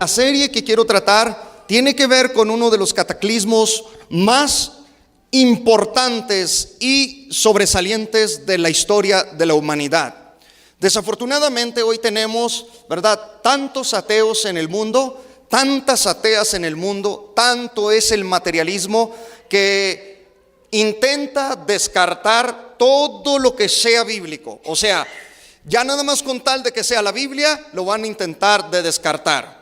La serie que quiero tratar tiene que ver con uno de los cataclismos más importantes y sobresalientes de la historia de la humanidad. Desafortunadamente hoy tenemos, ¿verdad?, tantos ateos en el mundo, tantas ateas en el mundo, tanto es el materialismo que intenta descartar todo lo que sea bíblico. O sea, ya nada más con tal de que sea la Biblia, lo van a intentar de descartar.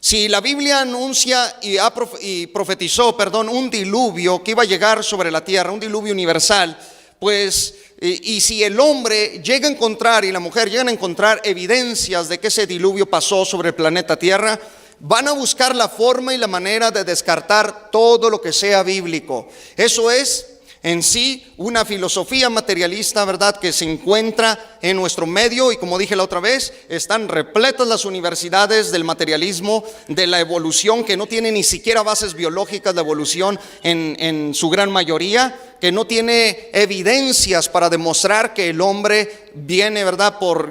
Si la Biblia anuncia y profetizó, un diluvio que iba a llegar sobre la tierra, un diluvio universal, pues, y si el hombre llega a encontrar y la mujer llegan a encontrar evidencias de que ese diluvio pasó sobre el planeta Tierra, van a buscar la forma y la manera de descartar todo lo que sea bíblico. Eso es en sí una filosofía materialista, ¿verdad?, que se encuentra en nuestro medio, y como dije la otra vez, están repletas las universidades del materialismo, de la evolución, que no tiene ni siquiera bases biológicas de evolución en su gran mayoría, que no tiene evidencias para demostrar que el hombre viene, ¿verdad?, por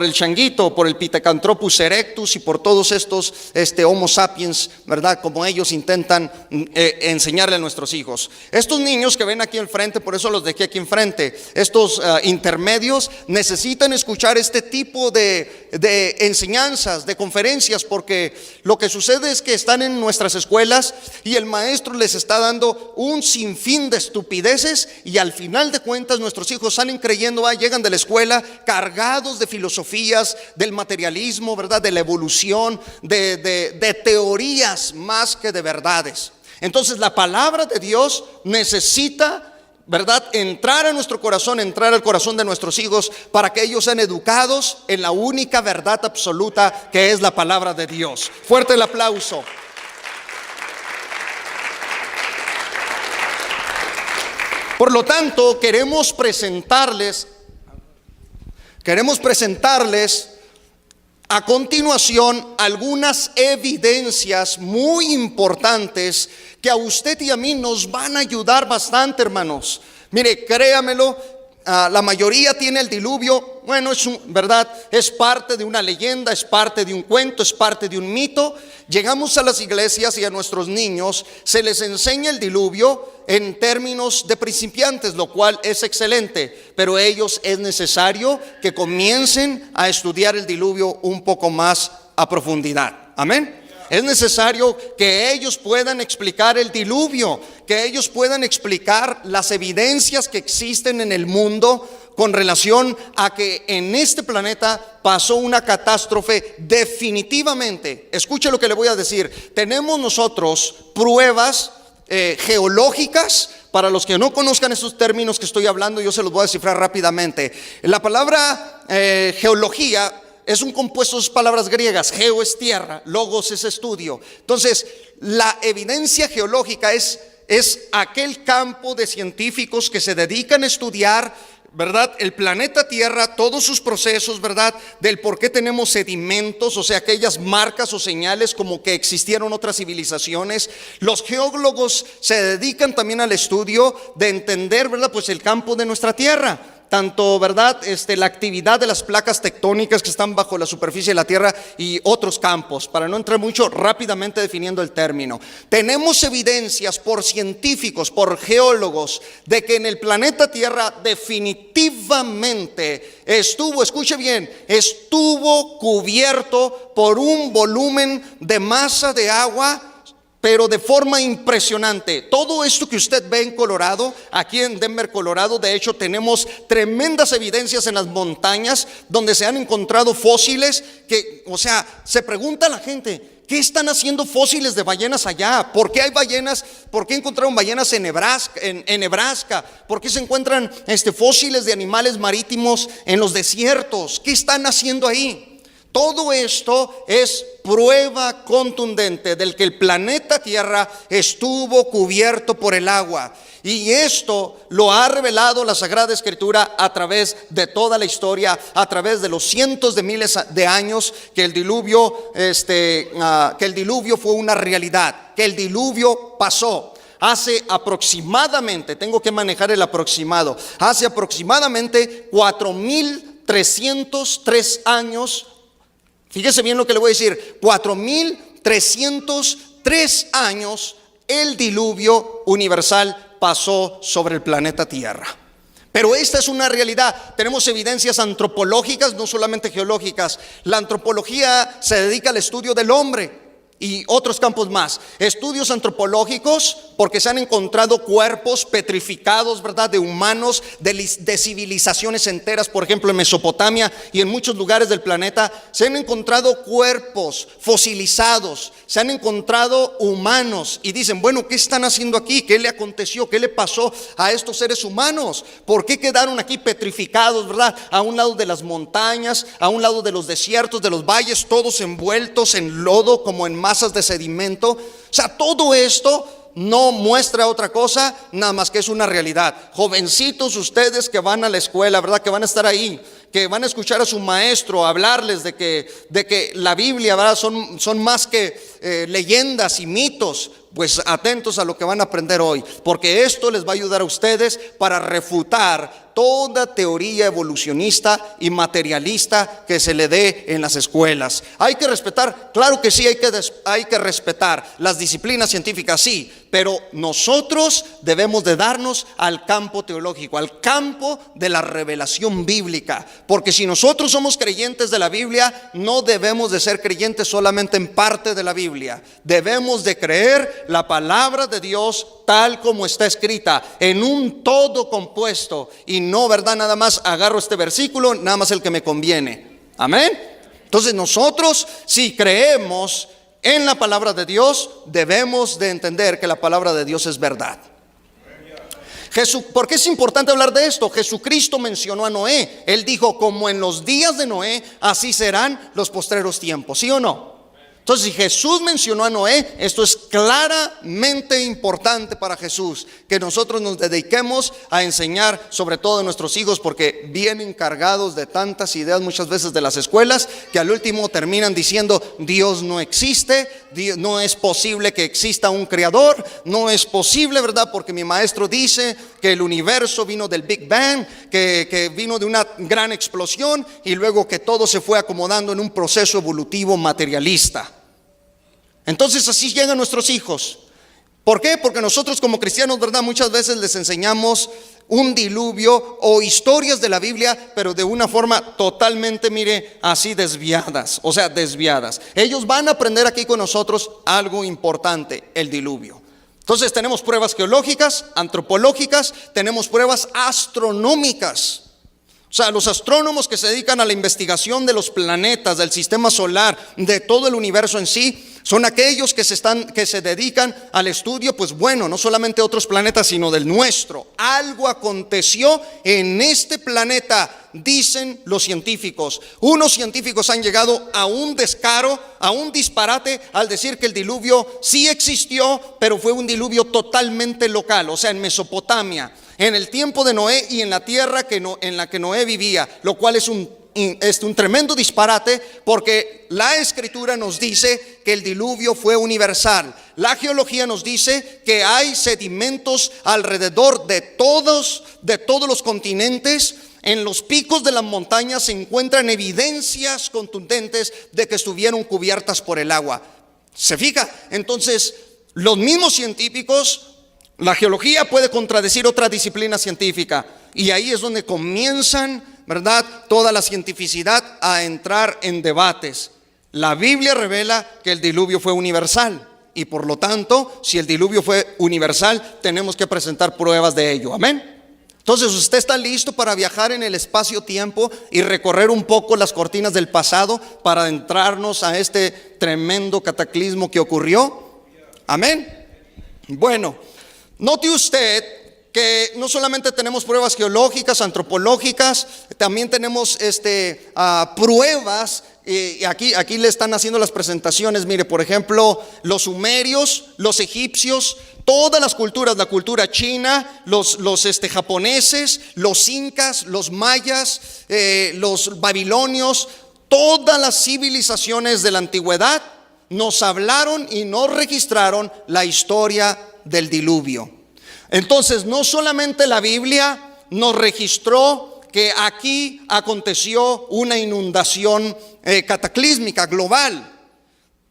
el changuito, por el Pithecanthropus erectus y por todos estos Homo sapiens, ¿verdad?, como ellos intentan enseñarle a nuestros hijos. Estos niños que ven aquí enfrente, por eso los dejé aquí enfrente, estos intermedios necesitan escuchar este tipo de enseñanzas, de conferencias, porque lo que sucede es que están en nuestras escuelas y el maestro les está dando un sinfín de estupideces, y al final de cuentas nuestros hijos salen creyendo, llegan de la escuela cargados de filosofías del materialismo, ¿verdad?, de la evolución, de teorías más que de verdades. Entonces la palabra de Dios necesita, ¿verdad?, entrar a nuestro corazón, entrar al corazón de nuestros hijos, para que ellos sean educados en la única verdad absoluta, que es la palabra de Dios. Fuerte el aplauso. Por lo tanto, queremos presentarles a continuación algunas evidencias muy importantes que a usted y a mí nos van a ayudar bastante, hermanos. Mire, créamelo, la mayoría tiene el diluvio. Bueno, ¿verdad?, es parte de una leyenda, es parte de un cuento, es parte de un mito. Llegamos a las iglesias y a nuestros niños se les enseña el diluvio en términos de principiantes, lo cual es excelente, pero ellos es necesario que comiencen a estudiar el diluvio un poco más a profundidad. Amén. Es necesario que ellos puedan explicar el diluvio, que ellos puedan explicar las evidencias que existen en el mundo con relación a que en este planeta pasó una catástrofe definitivamente. Escuche lo que le voy a decir. Tenemos nosotros pruebas geológicas. Para los que no conozcan esos términos que estoy hablando, yo se los voy a descifrar rápidamente. La palabra geología es un compuesto de palabras griegas. Geo es tierra, logos es estudio. Entonces, la evidencia geológica es aquel campo de científicos que se dedican a estudiar, ¿verdad?, el planeta Tierra, todos sus procesos, ¿verdad?, del por qué tenemos sedimentos, o sea, aquellas marcas o señales como que existieron otras civilizaciones. Los geólogos se dedican también al estudio de entender, ¿verdad?, pues el campo de nuestra Tierra. Tanto, ¿verdad?, la actividad de las placas tectónicas que están bajo la superficie de la tierra y otros campos, para no entrar mucho, rápidamente definiendo el término. Tenemos evidencias por científicos, por geólogos, de que en el planeta Tierra definitivamente escuche bien, estuvo cubierto por un volumen de masa de agua, pero de forma impresionante. Todo esto que usted ve en Colorado, aquí en Denver, Colorado, de hecho tenemos tremendas evidencias en las montañas donde se han encontrado fósiles que, o sea, se pregunta la gente, ¿qué están haciendo fósiles de ballenas allá? ¿Por qué hay ballenas? ¿Por qué encontraron ballenas en Nebraska? ¿Por qué se encuentran fósiles de animales marítimos en los desiertos? ¿Qué están haciendo ahí? Todo esto es prueba contundente del que el planeta Tierra estuvo cubierto por el agua. Y esto lo ha revelado la Sagrada Escritura a través de toda la historia, a través de los cientos de miles de años que el diluvio fue una realidad, que el diluvio pasó. Hace aproximadamente, tengo que manejar el aproximado, hace aproximadamente 4,303 años Fíjese bien lo que le voy a decir. 4303 años el diluvio universal pasó sobre el planeta Tierra. Pero esta es una realidad. Tenemos evidencias antropológicas, no solamente geológicas. La antropología se dedica al estudio del hombre y otros campos más. Estudios antropológicos, porque se han encontrado cuerpos petrificados, ¿verdad?, de humanos, de civilizaciones enteras. Por ejemplo, en Mesopotamia y en muchos lugares del planeta se han encontrado cuerpos fosilizados, se han encontrado humanos, y dicen, bueno, ¿qué están haciendo aquí? ¿Qué le aconteció? ¿Qué le pasó a estos seres humanos? ¿Por qué quedaron aquí petrificados, verdad? A un lado de las montañas, a un lado de los desiertos, de los valles, todos envueltos en lodo, como en masas de sedimento. O sea, todo esto no muestra otra cosa nada más que es una realidad. Jovencitos ustedes que van a la escuela, ¿verdad?, que van a estar ahí, que van a escuchar a su maestro hablarles de que la Biblia, ¿verdad?, son más que leyendas y mitos. Pues atentos a lo que van a aprender hoy, porque esto les va a ayudar a ustedes para refutar toda teoría evolucionista y materialista que se le dé en las escuelas. Hay que respetar, claro que sí, hay que respetar las disciplinas científicas, sí, pero nosotros debemos de darnos al campo teológico, al campo de la revelación bíblica, porque si nosotros somos creyentes de la Biblia, no debemos de ser creyentes solamente en parte de la Biblia. Debemos de creer la palabra de Dios tal como está escrita, en un todo compuesto, y no, ¿verdad?, nada más agarro este versículo, nada más el que me conviene. Amén. Entonces nosotros, si creemos en la palabra de Dios, debemos de entender que la palabra de Dios es verdad. ¿Por qué es importante hablar de esto? Jesucristo mencionó a Noé. Él dijo, como en los días de Noé, así serán los postreros tiempos. ¿Sí o no? Entonces, si Jesús mencionó a Noé, esto es claramente importante para Jesús, que nosotros nos dediquemos a enseñar, sobre todo a nuestros hijos, porque vienen cargados de tantas ideas muchas veces de las escuelas, que al último terminan diciendo, Dios no existe, no es posible que exista un creador, no es posible, ¿verdad?, porque mi maestro dice que el universo vino del Big Bang, que vino de una gran explosión, y luego que todo se fue acomodando en un proceso evolutivo materialista. Entonces así llegan nuestros hijos. ¿Por qué? Porque nosotros como cristianos, ¿verdad?, muchas veces les enseñamos un diluvio o historias de la Biblia, pero de una forma totalmente, mire, así desviadas. O sea, desviadas. Ellos van a aprender aquí con nosotros algo importante, el diluvio. Entonces tenemos pruebas geológicas, antropológicas, tenemos pruebas astronómicas. O sea, los astrónomos que se dedican a la investigación de los planetas, del sistema solar, de todo el universo en sí, son aquellos que se dedican al estudio, pues bueno, no solamente de otros planetas, sino del nuestro. Algo aconteció en este planeta, dicen los científicos. Unos científicos han llegado a un descaro, a un disparate, al decir que el diluvio sí existió, pero fue un diluvio totalmente local, o sea, en Mesopotamia, en el tiempo de Noé y en la tierra en la que Noé vivía, lo cual es un tremendo disparate, porque la escritura nos dice que el diluvio fue universal. La geología nos dice que hay sedimentos alrededor de todos los continentes. En los picos de las montañas se encuentran evidencias contundentes de que estuvieron cubiertas por el agua. ¿Se fija? Entonces, los mismos científicos, la geología puede contradecir otra disciplina científica, y ahí es donde comienzan, ¿verdad?, toda la cientificidad a entrar en debates. La Biblia revela que el diluvio fue universal, y por lo tanto, si el diluvio fue universal, tenemos que presentar pruebas de ello. Amén. Entonces, ¿usted está listo para viajar en el espacio-tiempo y recorrer un poco las cortinas del pasado para adentrarnos a este tremendo cataclismo que ocurrió? Amén. Bueno, note usted que no solamente tenemos pruebas geológicas, antropológicas, también tenemos pruebas. Aquí le están haciendo las presentaciones. Mire, por ejemplo, los sumerios, los egipcios, todas las culturas, la cultura china, los japoneses, los incas, los mayas, los babilonios, todas las civilizaciones de la antigüedad nos hablaron y nos registraron la historia del diluvio. Entonces, no solamente la Biblia nos registró que aquí aconteció una inundación cataclísmica global.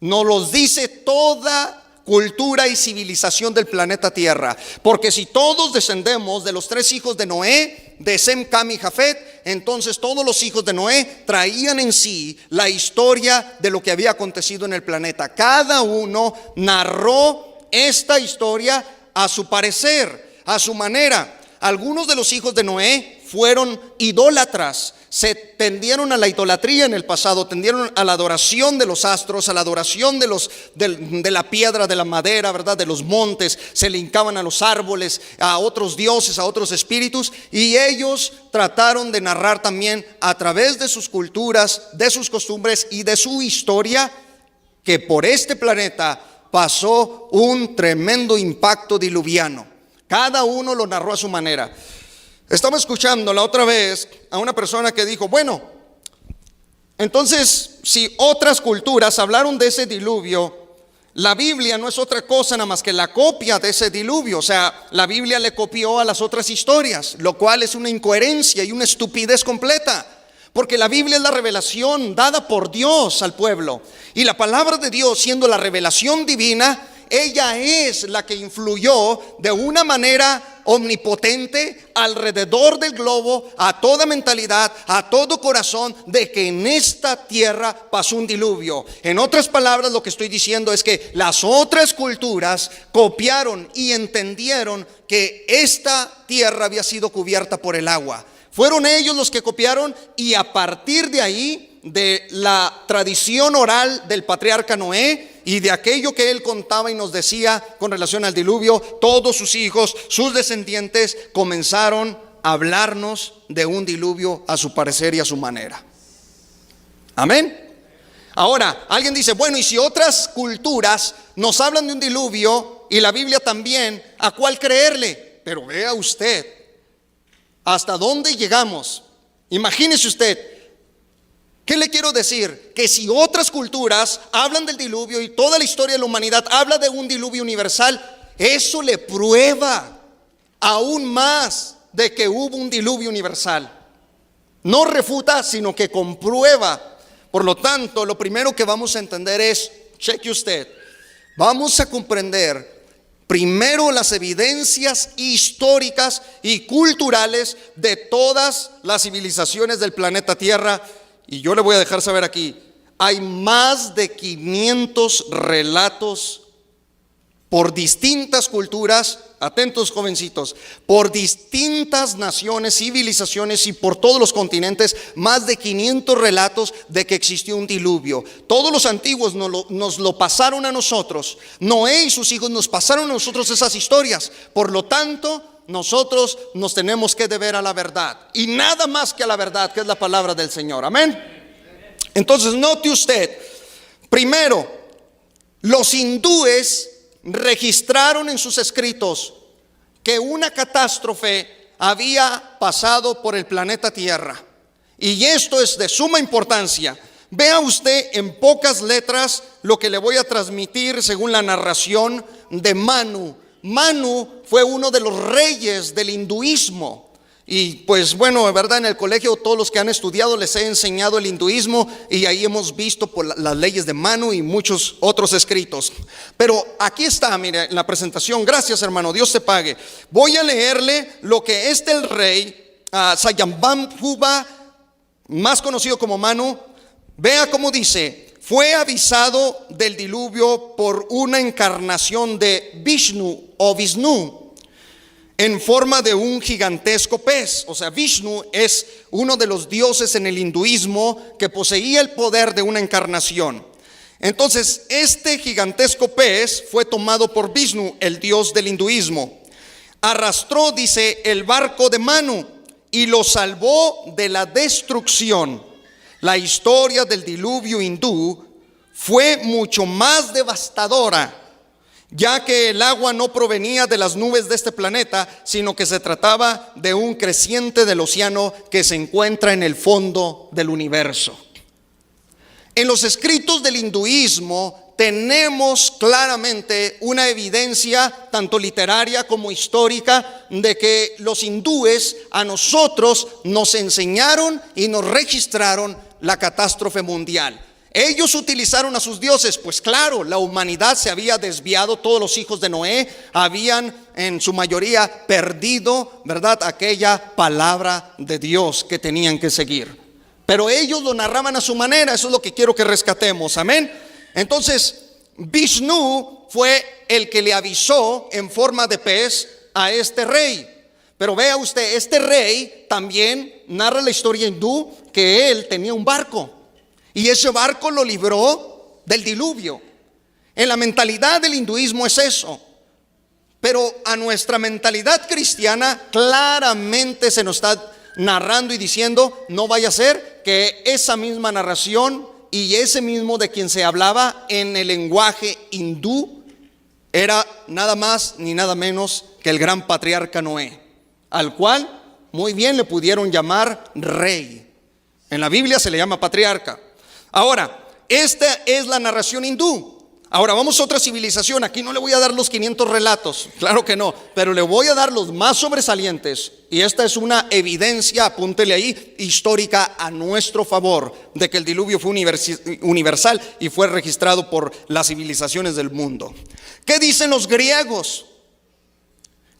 Nos los dice toda cultura y civilización del planeta Tierra. Porque si todos descendemos de los 3 hijos de Noé, de Sem, Cam y Jafet, entonces todos los hijos de Noé traían en sí la historia de lo que había acontecido en el planeta. Cada uno narró esta historia a su parecer, a su manera. Algunos de los hijos de Noé fueron idólatras, se tendieron a la idolatría en el pasado, tendieron a la adoración de los astros, a la adoración de la piedra, de la madera, ¿verdad? De los montes, se le hincaban a los árboles, a otros dioses, a otros espíritus, y ellos trataron de narrar también a través de sus culturas, de sus costumbres y de su historia, que por este planeta pasó un tremendo impacto diluviano. Cada uno lo narró a su manera. Estaba escuchando la otra vez a una persona que dijo, bueno, entonces si otras culturas hablaron de ese diluvio, la Biblia no es otra cosa nada más que la copia de ese diluvio. O sea, la Biblia le copió a las otras historias, lo cual es una incoherencia y una estupidez completa. Porque la Biblia es la revelación dada por Dios al pueblo. Y la palabra de Dios, siendo la revelación divina, ella es la que influyó de una manera omnipotente alrededor del globo, a toda mentalidad, a todo corazón, de que en esta tierra pasó un diluvio. En otras palabras, lo que estoy diciendo es que las otras culturas copiaron y entendieron que esta tierra había sido cubierta por el agua. Fueron ellos los que copiaron, y a partir de ahí, de la tradición oral del patriarca Noé y de aquello que él contaba y nos decía con relación al diluvio, todos sus hijos, sus descendientes comenzaron a hablarnos de un diluvio a su parecer y a su manera. Amén. Ahora, alguien dice, bueno, y si otras culturas nos hablan de un diluvio y la Biblia también, ¿a cuál creerle? Pero vea usted hasta dónde llegamos. Imagínese usted. ¿Qué le quiero decir? Que si otras culturas hablan del diluvio y toda la historia de la humanidad habla de un diluvio universal, eso le prueba aún más de que hubo un diluvio universal. No refuta, sino que comprueba. Por lo tanto, lo primero que vamos a entender es, cheque usted, vamos a comprender primero las evidencias históricas y culturales de todas las civilizaciones del planeta Tierra. Y yo le voy a dejar saber aquí, hay más de 500 relatos por distintas culturas, atentos jovencitos, por distintas naciones, civilizaciones y por todos los continentes, más de 500 relatos de que existió un diluvio. Todos los antiguos nos lo pasaron a nosotros. Noé y sus hijos nos pasaron a nosotros esas historias. Por lo tanto, nosotros nos tenemos que deber a la verdad, y nada más que a la verdad, que es la palabra del Señor. Amén. Entonces note usted, primero, los hindúes registraron en sus escritos que una catástrofe había pasado por el planeta Tierra, y esto es de suma importancia. Vea usted en pocas letras lo que le voy a transmitir según la narración de Manu. Manu fue uno de los reyes del hinduismo. Y pues bueno, verdad, en el colegio todos los que han estudiado les he enseñado el hinduismo, y ahí hemos visto por las leyes de Manu y muchos otros escritos. Pero aquí está, mire, en la presentación. Gracias, hermano, Dios te pague. Voy a leerle lo que el rey Sayambampuba, más conocido como Manu. Vea cómo dice: fue avisado del diluvio por una encarnación de Vishnu o Vishnu en forma de un gigantesco pez. O sea, Vishnu es uno de los dioses en el hinduismo que poseía el poder de una encarnación. Entonces, este gigantesco pez fue tomado por Vishnu, el dios del hinduismo. Arrastró, dice, el barco de Manu y lo salvó de la destrucción. La historia del diluvio hindú fue mucho más devastadora, ya que el agua no provenía de las nubes de este planeta, sino que se trataba de un creciente del océano que se encuentra en el fondo del universo. En los escritos del hinduismo tenemos claramente una evidencia, tanto literaria como histórica, de que los hindúes a nosotros nos enseñaron y nos registraron la catástrofe mundial. Ellos utilizaron a sus dioses, pues claro, la humanidad se había desviado, todos los hijos de Noé habían en su mayoría perdido, ¿verdad?, aquella palabra de Dios que tenían que seguir. Pero ellos lo narraban a su manera, eso es lo que quiero que rescatemos, amén. Entonces, Vishnu fue el que le avisó en forma de pez a este rey. Pero vea usted, este rey también narra la historia hindú que él tenía un barco. Y ese barco lo libró del diluvio. En la mentalidad del hinduismo es eso. Pero a nuestra mentalidad cristiana claramente se nos está narrando y diciendo, no vaya a ser que esa misma narración y ese mismo de quien se hablaba en el lenguaje hindú era nada más ni nada menos que el gran patriarca Noé, al cual muy bien le pudieron llamar rey. En la Biblia se le llama patriarca. Ahora, esta es la narración hindú. Ahora vamos a otra civilización. Aquí no le voy a dar los 500 relatos, claro que no, pero le voy a dar los más sobresalientes. Y esta es una evidencia, apúntele ahí, histórica a nuestro favor, de que el diluvio fue universal y fue registrado por las civilizaciones del mundo. ¿Qué dicen los griegos?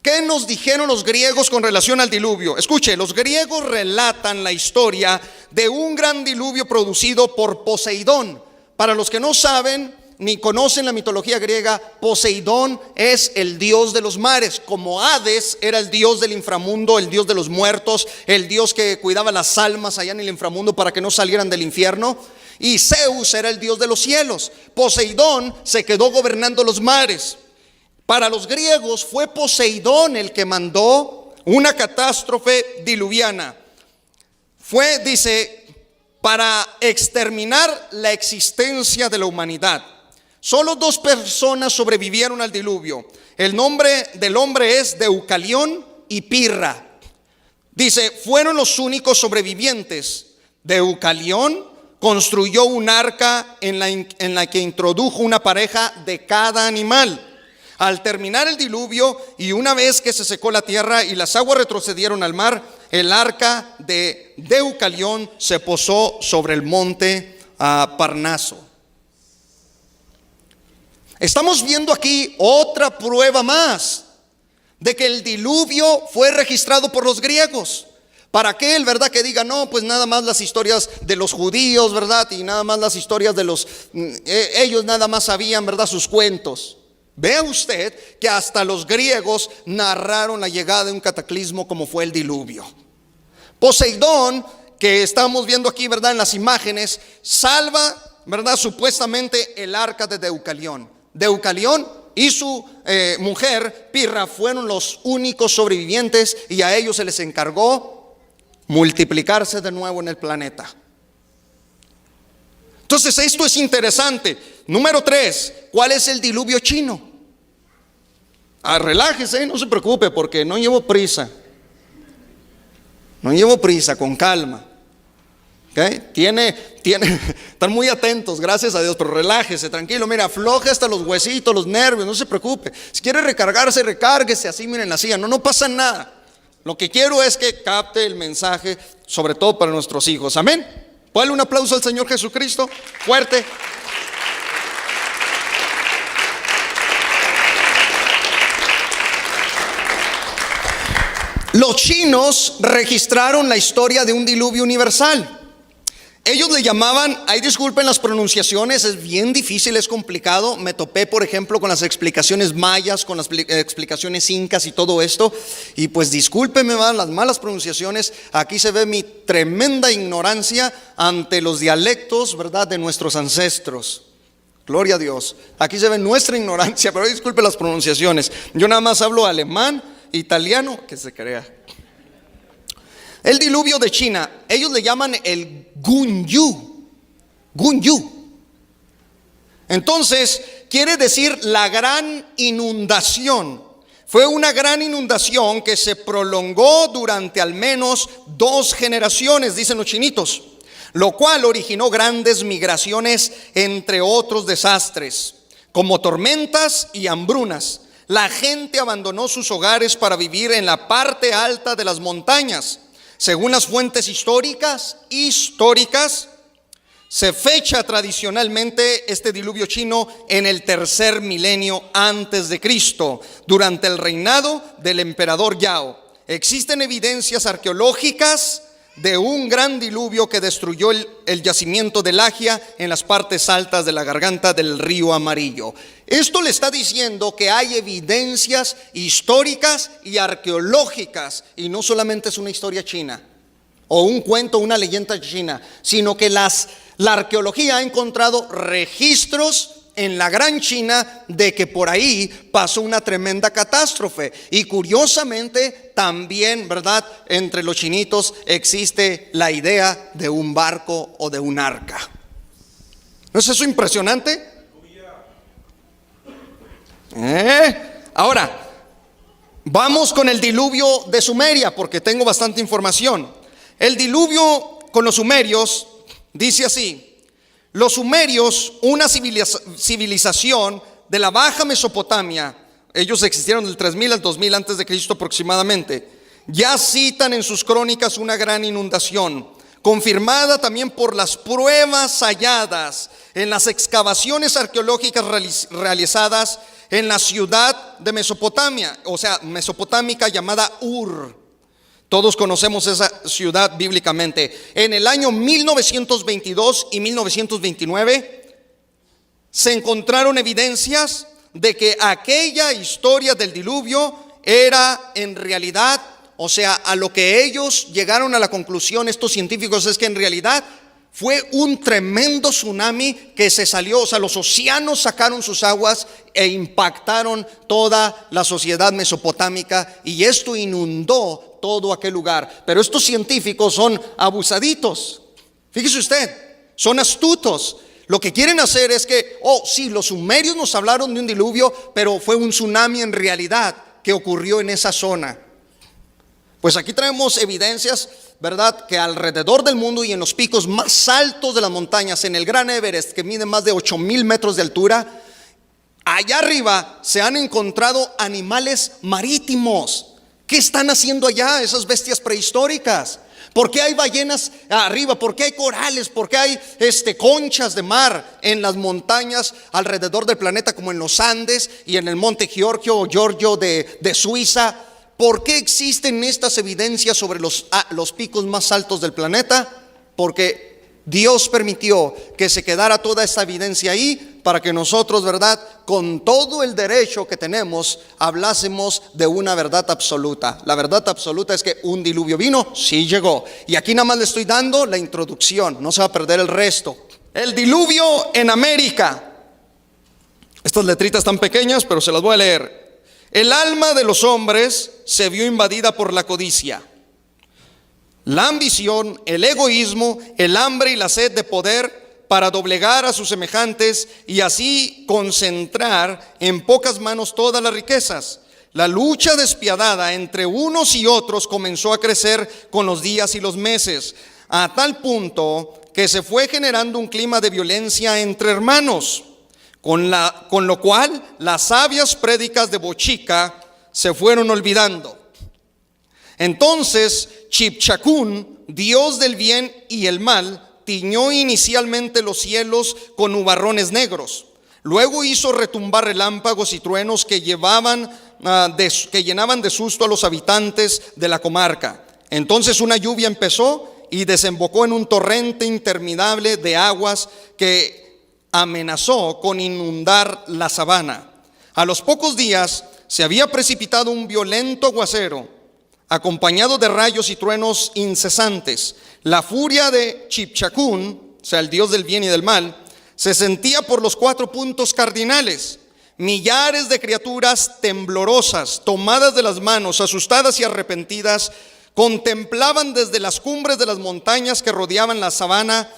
¿Qué nos dijeron los griegos con relación al diluvio? Escuche, los griegos relatan la historia de un gran diluvio producido por Poseidón. Para los que no saben ni conocen la mitología griega, Poseidón es el dios de los mares, como Hades era el dios del inframundo, el dios de los muertos, el dios que cuidaba las almas allá en el inframundo para que no salieran del infierno. Y Zeus era el dios de los cielos. Poseidón se quedó gobernando los mares. Para los griegos fue Poseidón el que mandó una catástrofe diluviana. Fue, dice, para exterminar la existencia de la humanidad. Solo 2 personas sobrevivieron al diluvio. El nombre del hombre es Deucalión y Pirra. Dice, fueron los únicos sobrevivientes. Deucalión construyó un arca en la que introdujo una pareja de cada animal. Al terminar el diluvio y una vez que se secó la tierra y las aguas retrocedieron al mar, el arca de Deucalión se posó sobre el monte Parnaso. Estamos viendo aquí otra prueba más de que el diluvio fue registrado por los griegos. Para aquel, ¿verdad?, que diga, no, pues nada más las historias de los judíos, ¿verdad?, y nada más las historias de ellos nada más sabían, ¿verdad?, sus cuentos. Vea usted que hasta los griegos narraron la llegada de un cataclismo como fue el diluvio. Poseidón, que estamos viendo aquí, ¿verdad?, en las imágenes, salva, ¿verdad?, supuestamente el arca de Deucalión. Deucalión y su mujer Pirra fueron los únicos sobrevivientes y a ellos se les encargó multiplicarse de nuevo en el planeta. Entonces esto es interesante. Número 3, ¿cuál es el diluvio chino? Relájese, no se preocupe porque no llevo prisa. No llevo prisa, con calma. ¿Okay? Están muy atentos, gracias a Dios, pero relájese, tranquilo, mira, afloje hasta los huesitos, los nervios, no se preocupe. Si quiere recargarse, recárguese así, miren, la silla, no pasa nada. Lo que quiero es que capte el mensaje, sobre todo para nuestros hijos, amén. Ponle un aplauso al Señor Jesucristo, fuerte. Los chinos registraron la historia de un diluvio universal. Ellos le llamaban, ahí disculpen las pronunciaciones, es bien difícil, es complicado. Me topé, por ejemplo, con las explicaciones mayas, con las explicaciones incas y todo esto. Y pues discúlpenme las malas pronunciaciones. Aquí se ve mi tremenda ignorancia ante los dialectos, ¿verdad?, de nuestros ancestros. Gloria a Dios. Aquí se ve nuestra ignorancia, pero disculpen las pronunciaciones. Yo nada más hablo alemán, italiano, que se crea. El diluvio de China, ellos le llaman el Gunyu. Entonces, quiere decir la gran inundación. Fue una gran inundación que se prolongó durante al menos 2 generaciones, dicen los chinitos. lo cual originó grandes migraciones, entre otros desastres, como tormentas y hambrunas. La gente abandonó sus hogares para vivir en la parte alta de las montañas. Según las fuentes históricas, se fecha tradicionalmente este diluvio chino en el tercer milenio antes de Cristo, durante el reinado del emperador Yao. Existen evidencias arqueológicas de un gran diluvio que destruyó el yacimiento de Lagia en las partes altas de la garganta del río Amarillo. Esto le está diciendo que hay evidencias históricas y arqueológicas, y no solamente es una historia china o un cuento, una leyenda china, sino que la arqueología ha encontrado registros en la Gran China de que por ahí pasó una tremenda catástrofe. Y curiosamente también, ¿verdad?, entre los chinitos existe la idea de un barco o de un arca. ¿No es eso impresionante? Ahora, vamos con el diluvio de Sumeria, porque tengo bastante información. El diluvio con los sumerios dice así: los sumerios, una civilización de la Baja Mesopotamia, ellos existieron del 3000 al 2000 antes de Cristo aproximadamente, ya citan en sus crónicas una gran inundación, confirmada también por las pruebas halladas en las excavaciones arqueológicas realizadas en la ciudad de Mesopotamia, o sea, mesopotámica, llamada Ur. Todos conocemos esa ciudad bíblicamente. En el año 1922 y 1929 se encontraron evidencias de que aquella historia del diluvio era en realidad, o sea, a lo que ellos llegaron a la conclusión, estos científicos, es que en realidad fue un tremendo tsunami que se salió, o sea, los océanos sacaron sus aguas e impactaron toda la sociedad mesopotámica, y esto inundó todo aquel lugar. Pero estos científicos son abusaditos. Fíjese usted, son astutos. Lo que quieren hacer es que, sí, los sumerios nos hablaron de un diluvio, pero fue un tsunami en realidad que ocurrió en esa zona. Pues aquí traemos evidencias, ¿verdad?, que alrededor del mundo y en los picos más altos de las montañas, en el Gran Everest, que mide más de 8000 metros de altura, allá arriba se han encontrado animales marítimos. ¿Qué están haciendo allá esas bestias prehistóricas? ¿Por qué hay ballenas arriba? ¿Por qué hay corales? ¿Por qué hay conchas de mar en las montañas alrededor del planeta, como en los Andes y en el monte Giorgio de Suiza? ¿Por qué existen estas evidencias sobre los picos más altos del planeta? Porque Dios permitió que se quedara toda esta evidencia ahí para que nosotros, ¿verdad?, con todo el derecho que tenemos, hablásemos de una verdad absoluta. La verdad absoluta es que un diluvio vino, sí llegó. Y aquí nada más le estoy dando la introducción, no se va a perder el resto. El diluvio en América. Estas letritas tan pequeñas, pero se las voy a leer. El alma de los hombres se vio invadida por la codicia, la ambición, el egoísmo, el hambre y la sed de poder para doblegar a sus semejantes y así concentrar en pocas manos todas las riquezas. La lucha despiadada entre unos y otros comenzó a crecer con los días y los meses, a tal punto que se fue generando un clima de violencia entre hermanos. Con lo cual las sabias prédicas de Bochica se fueron olvidando. Entonces Chipchacún, dios del bien y el mal, tiñó inicialmente los cielos con nubarrones negros. Luego hizo retumbar relámpagos y truenos que llenaban de susto a los habitantes de la comarca. Entonces una lluvia empezó y desembocó en un torrente interminable de aguas que amenazó con inundar la sabana. A los pocos días se había precipitado un violento aguacero, acompañado de rayos y truenos incesantes. La furia de Chipchacún, o sea, el dios del bien y del mal, se sentía por los 4 puntos cardinales. Millares de criaturas temblorosas, tomadas de las manos, asustadas y arrepentidas, contemplaban desde las cumbres de las montañas que rodeaban la sabana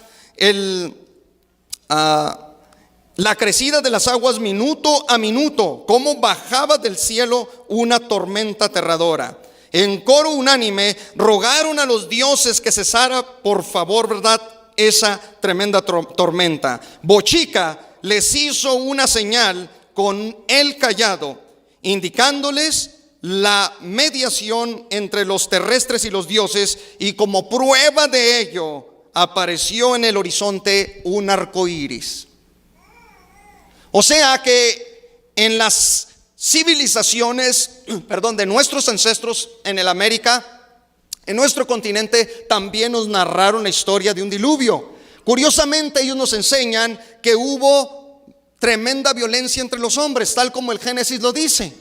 la crecida de las aguas minuto a minuto, cómo bajaba del cielo una tormenta aterradora. En coro unánime rogaron a los dioses que cesara, por favor, ¿verdad?, esa tremenda tormenta. Bochica les hizo una señal con el cayado, indicándoles la mediación entre los terrestres y los dioses, y como prueba de ello apareció en el horizonte un arco iris. O sea que en las civilizaciones, de nuestros ancestros en el América, en nuestro continente, también nos narraron la historia de un diluvio. Curiosamente, ellos nos enseñan que hubo tremenda violencia entre los hombres, tal como el Génesis lo dice,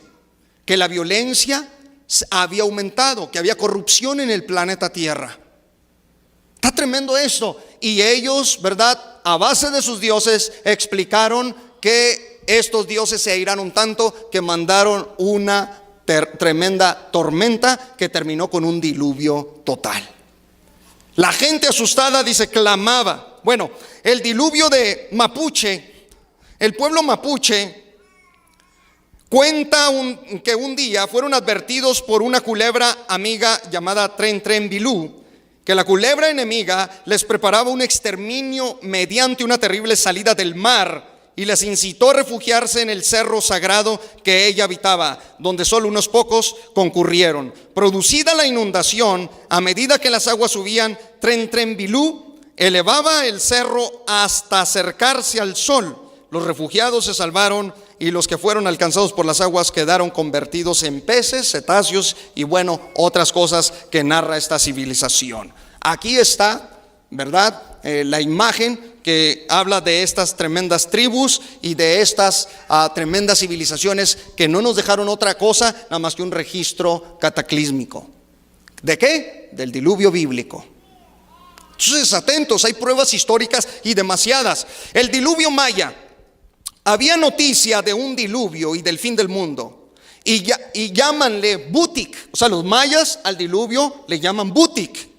que la violencia había aumentado, que había corrupción en el planeta Tierra. Está tremendo esto. Y ellos, a base de sus dioses, explicaron que estos dioses se airaron tanto que mandaron una tremenda tormenta que terminó con un diluvio total. La gente asustada, dice, clamaba. Bueno, el diluvio de Mapuche, el pueblo mapuche cuenta que un día fueron advertidos por una culebra amiga llamada Tren Tren Bilú, que la culebra enemiga les preparaba un exterminio mediante una terrible salida del mar, y les incitó a refugiarse en el cerro sagrado que ella habitaba, donde solo unos pocos concurrieron. Producida la inundación, a medida que las aguas subían, Tren Tren Bilú elevaba el cerro hasta acercarse al sol. Los refugiados se salvaron, y los que fueron alcanzados por las aguas quedaron convertidos en peces, cetáceos y otras cosas que narra esta civilización. Aquí está, la imagen que habla de estas tremendas tribus y de estas tremendas civilizaciones que no nos dejaron otra cosa nada más que un registro cataclísmico. ¿De qué? Del diluvio bíblico. Entonces, atentos, hay pruebas históricas y demasiadas. El diluvio maya. Había noticia de un diluvio y del fin del mundo, y llámanle Butik. O sea, los mayas al diluvio le llaman Butik.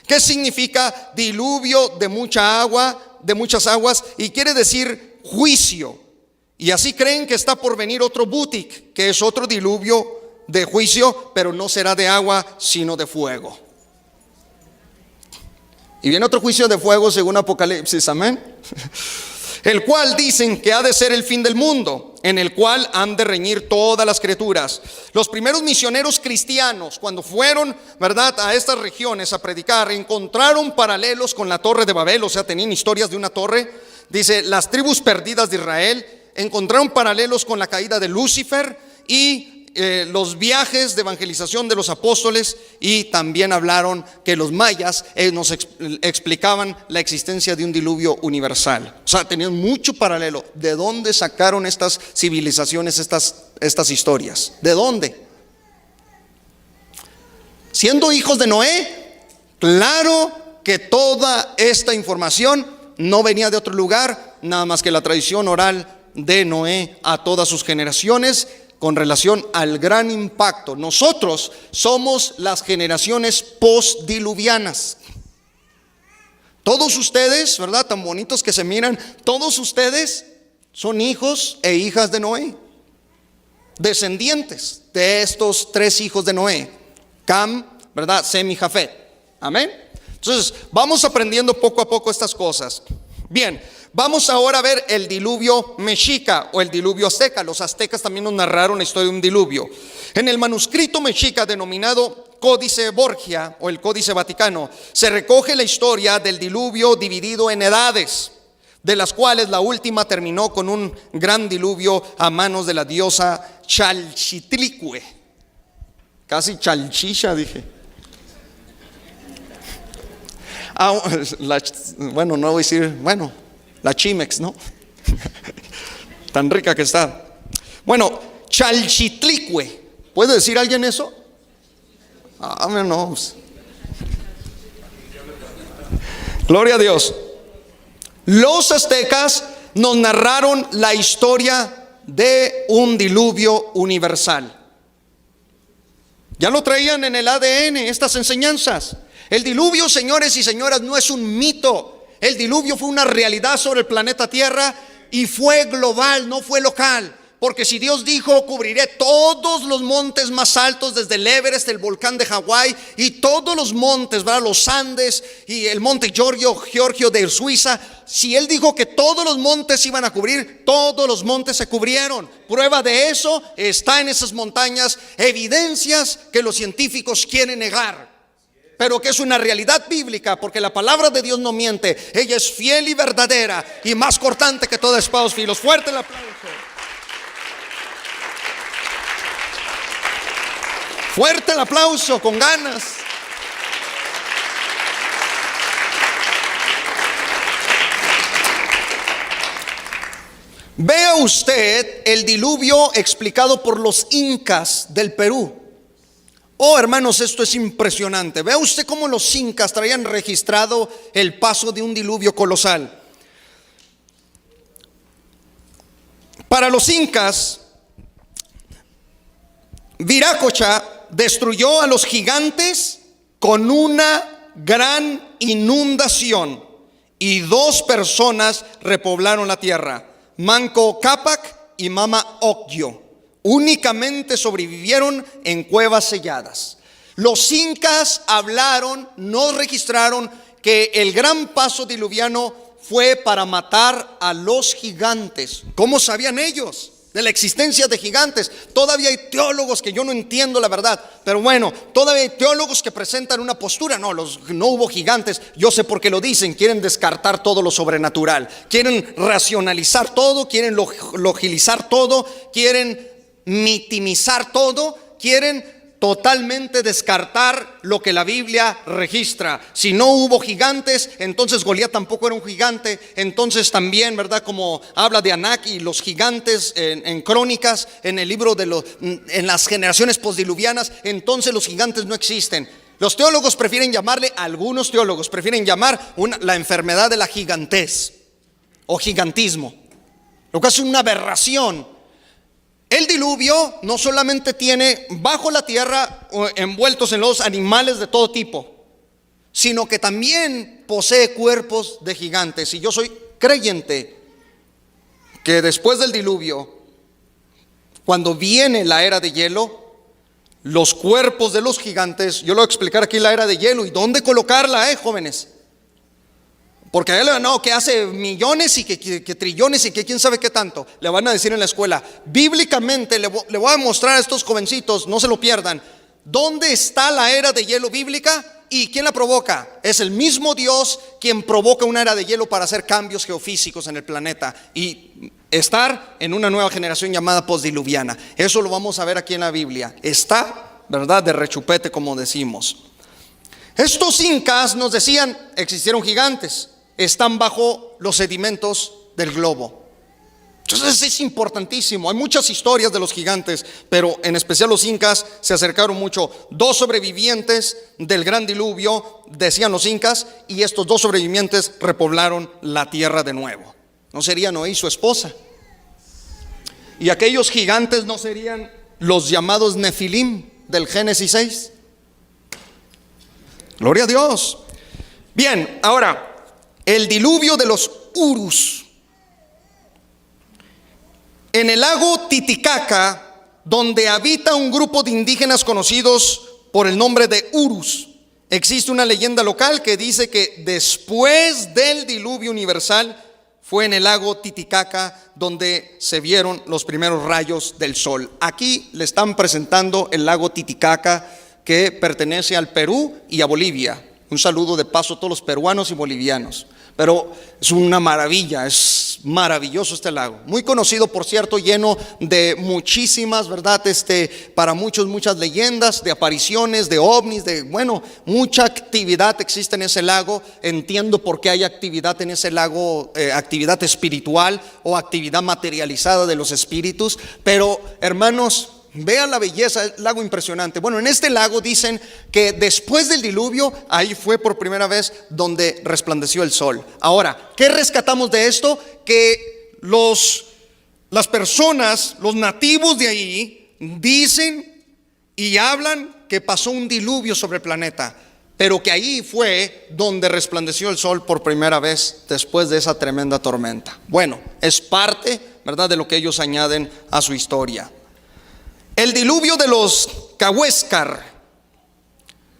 ¿Qué significa diluvio de mucha agua, de muchas aguas? Y quiere decir juicio. Y así creen que está por venir otro Butik, que es otro diluvio de juicio, pero no será de agua, sino de fuego. Y viene otro juicio de fuego según Apocalipsis, amén. El cual dicen que ha de ser el fin del mundo, en el cual han de reñir todas las criaturas. Los primeros misioneros cristianos, cuando fueron, a estas regiones a predicar, encontraron paralelos con la Torre de Babel. O sea, tenían historias de una torre. Dice, las tribus perdidas de Israel encontraron paralelos con la caída de Lucifer y los viajes de evangelización de los apóstoles, y también hablaron que los mayas nos explicaban la existencia de un diluvio universal. O sea, tenían mucho paralelo. ¿De dónde sacaron estas civilizaciones estas historias? ¿De dónde? Siendo hijos de Noé, claro que toda esta información no venía de otro lugar, nada más que la tradición oral de Noé a todas sus generaciones, con relación al gran impacto. Nosotros somos las generaciones postdiluvianas. Todos ustedes, tan bonitos que se miran, todos ustedes son hijos e hijas de Noé, descendientes de estos tres hijos de Noé, Cam, Sem y Jafet. Amén. Entonces vamos aprendiendo poco a poco estas cosas. Bien, vamos ahora a ver el diluvio mexica o el diluvio azteca. Los aztecas también nos narraron la historia de un diluvio. En el manuscrito mexica denominado Códice Borgia o el Códice Vaticano, se recoge la historia del diluvio dividido en edades, de las cuales la última terminó con un gran diluvio a manos de la diosa Chalchitlicue. Casi Chalchicha dije. No voy a decir, la Chimex, ¿no? Tan rica que está. Chalchitlicue. ¿Puede decir alguien eso? No. Gloria a Dios. Los aztecas nos narraron la historia de un diluvio universal. Ya lo traían en el ADN estas enseñanzas. El diluvio, señores y señoras, no es un mito. El diluvio fue una realidad sobre el planeta Tierra y fue global, no fue local. Porque si Dios dijo, cubriré todos los montes más altos, desde el Everest, el volcán de Hawái, y todos los montes, ¿verdad? Los Andes y el monte Giorgio de Suiza. Si Él dijo que todos los montes iban a cubrir, todos los montes se cubrieron. Prueba de eso está en esas montañas, evidencias que los científicos quieren negar, pero que es una realidad bíblica, porque la palabra de Dios no miente. Ella es fiel y verdadera y más cortante que toda espada de dos filos. Fuerte el aplauso. Fuerte el aplauso, con ganas. Vea usted el diluvio explicado por los incas del Perú. Oh, hermanos, esto es impresionante. Vea usted cómo los incas traían registrado el paso de un diluvio colosal. Para los incas, Viracocha destruyó a los gigantes con una gran inundación, y 2 personas repoblaron la tierra: Manco Cápac y Mama Ocllo. Únicamente sobrevivieron en cuevas selladas. Los incas hablaron, no registraron que el gran paso diluviano fue para matar a los gigantes. ¿Cómo sabían ellos de la existencia de gigantes? Todavía hay teólogos que yo no entiendo la verdad, pero bueno, todavía hay teólogos que presentan una postura: no hubo gigantes. Yo sé por qué lo dicen. Quieren descartar todo lo sobrenatural, quieren racionalizar todo, quieren logizar todo, quieren mitimizar todo, quieren totalmente descartar lo que la Biblia registra. Si no hubo gigantes, entonces Goliat tampoco era un gigante. Entonces también, ¿verdad? Como habla de Anak y los gigantes en Crónicas, en el libro en las generaciones postdiluvianas, entonces los gigantes no existen. Los teólogos prefieren llamarle, algunos teólogos prefieren llamar la enfermedad de la gigantez o gigantismo, lo que es una aberración. El diluvio no solamente tiene bajo la tierra envueltos en los animales de todo tipo, sino que también posee cuerpos de gigantes. Y yo soy creyente que después del diluvio, cuando viene la era de hielo, los cuerpos de los gigantes, yo lo voy a explicar aquí la era de hielo y dónde colocarla, jóvenes. Porque a él no, que hace millones y que trillones y que quién sabe qué tanto. Le van a decir en la escuela. Bíblicamente le voy a mostrar a estos jovencitos, no se lo pierdan, dónde está la era de hielo bíblica y quién la provoca. Es el mismo Dios quien provoca una era de hielo para hacer cambios geofísicos en el planeta y estar en una nueva generación llamada postdiluviana. Eso lo vamos a ver aquí en la Biblia. Está, ¿verdad?, de rechupete, como decimos. Estos incas nos decían, existieron gigantes, están bajo los sedimentos del globo. Entonces es importantísimo. Hay muchas historias de los gigantes, pero en especial los incas se acercaron mucho. 2 sobrevivientes del gran diluvio, decían los incas, y estos 2 sobrevivientes repoblaron la tierra de nuevo. ¿No sería Noé y su esposa? Y aquellos gigantes no serían los llamados Nefilim del Génesis 6. Gloria a Dios. Bien, ahora el diluvio de los Urus. En el lago Titicaca, donde habita un grupo de indígenas conocidos por el nombre de Urus, existe una leyenda local que dice que después del diluvio universal fue en el lago Titicaca donde se vieron los primeros rayos del sol. Aquí le están presentando el lago Titicaca, que pertenece al Perú y a Bolivia. Un saludo de paso a todos los peruanos y bolivianos. Pero es una maravilla, es maravilloso este lago. Muy conocido, por cierto, lleno de muchísimas, ¿verdad? Para muchos, muchas leyendas, de apariciones, de ovnis, mucha actividad existe en ese lago. Entiendo por qué hay actividad en ese lago, actividad espiritual o actividad materializada de los espíritus. Pero, hermanos, vean la belleza, el lago impresionante. Bueno, en este lago dicen que después del diluvio, ahí fue por primera vez donde resplandeció el sol. Ahora, ¿qué rescatamos de esto? Que las personas, los nativos de ahí, dicen y hablan que pasó un diluvio sobre el planeta, pero que ahí fue donde resplandeció el sol por primera vez después de esa tremenda tormenta. Bueno, es parte ¿verdad?, de lo que ellos añaden a su historia. El diluvio de los Cahuéscar.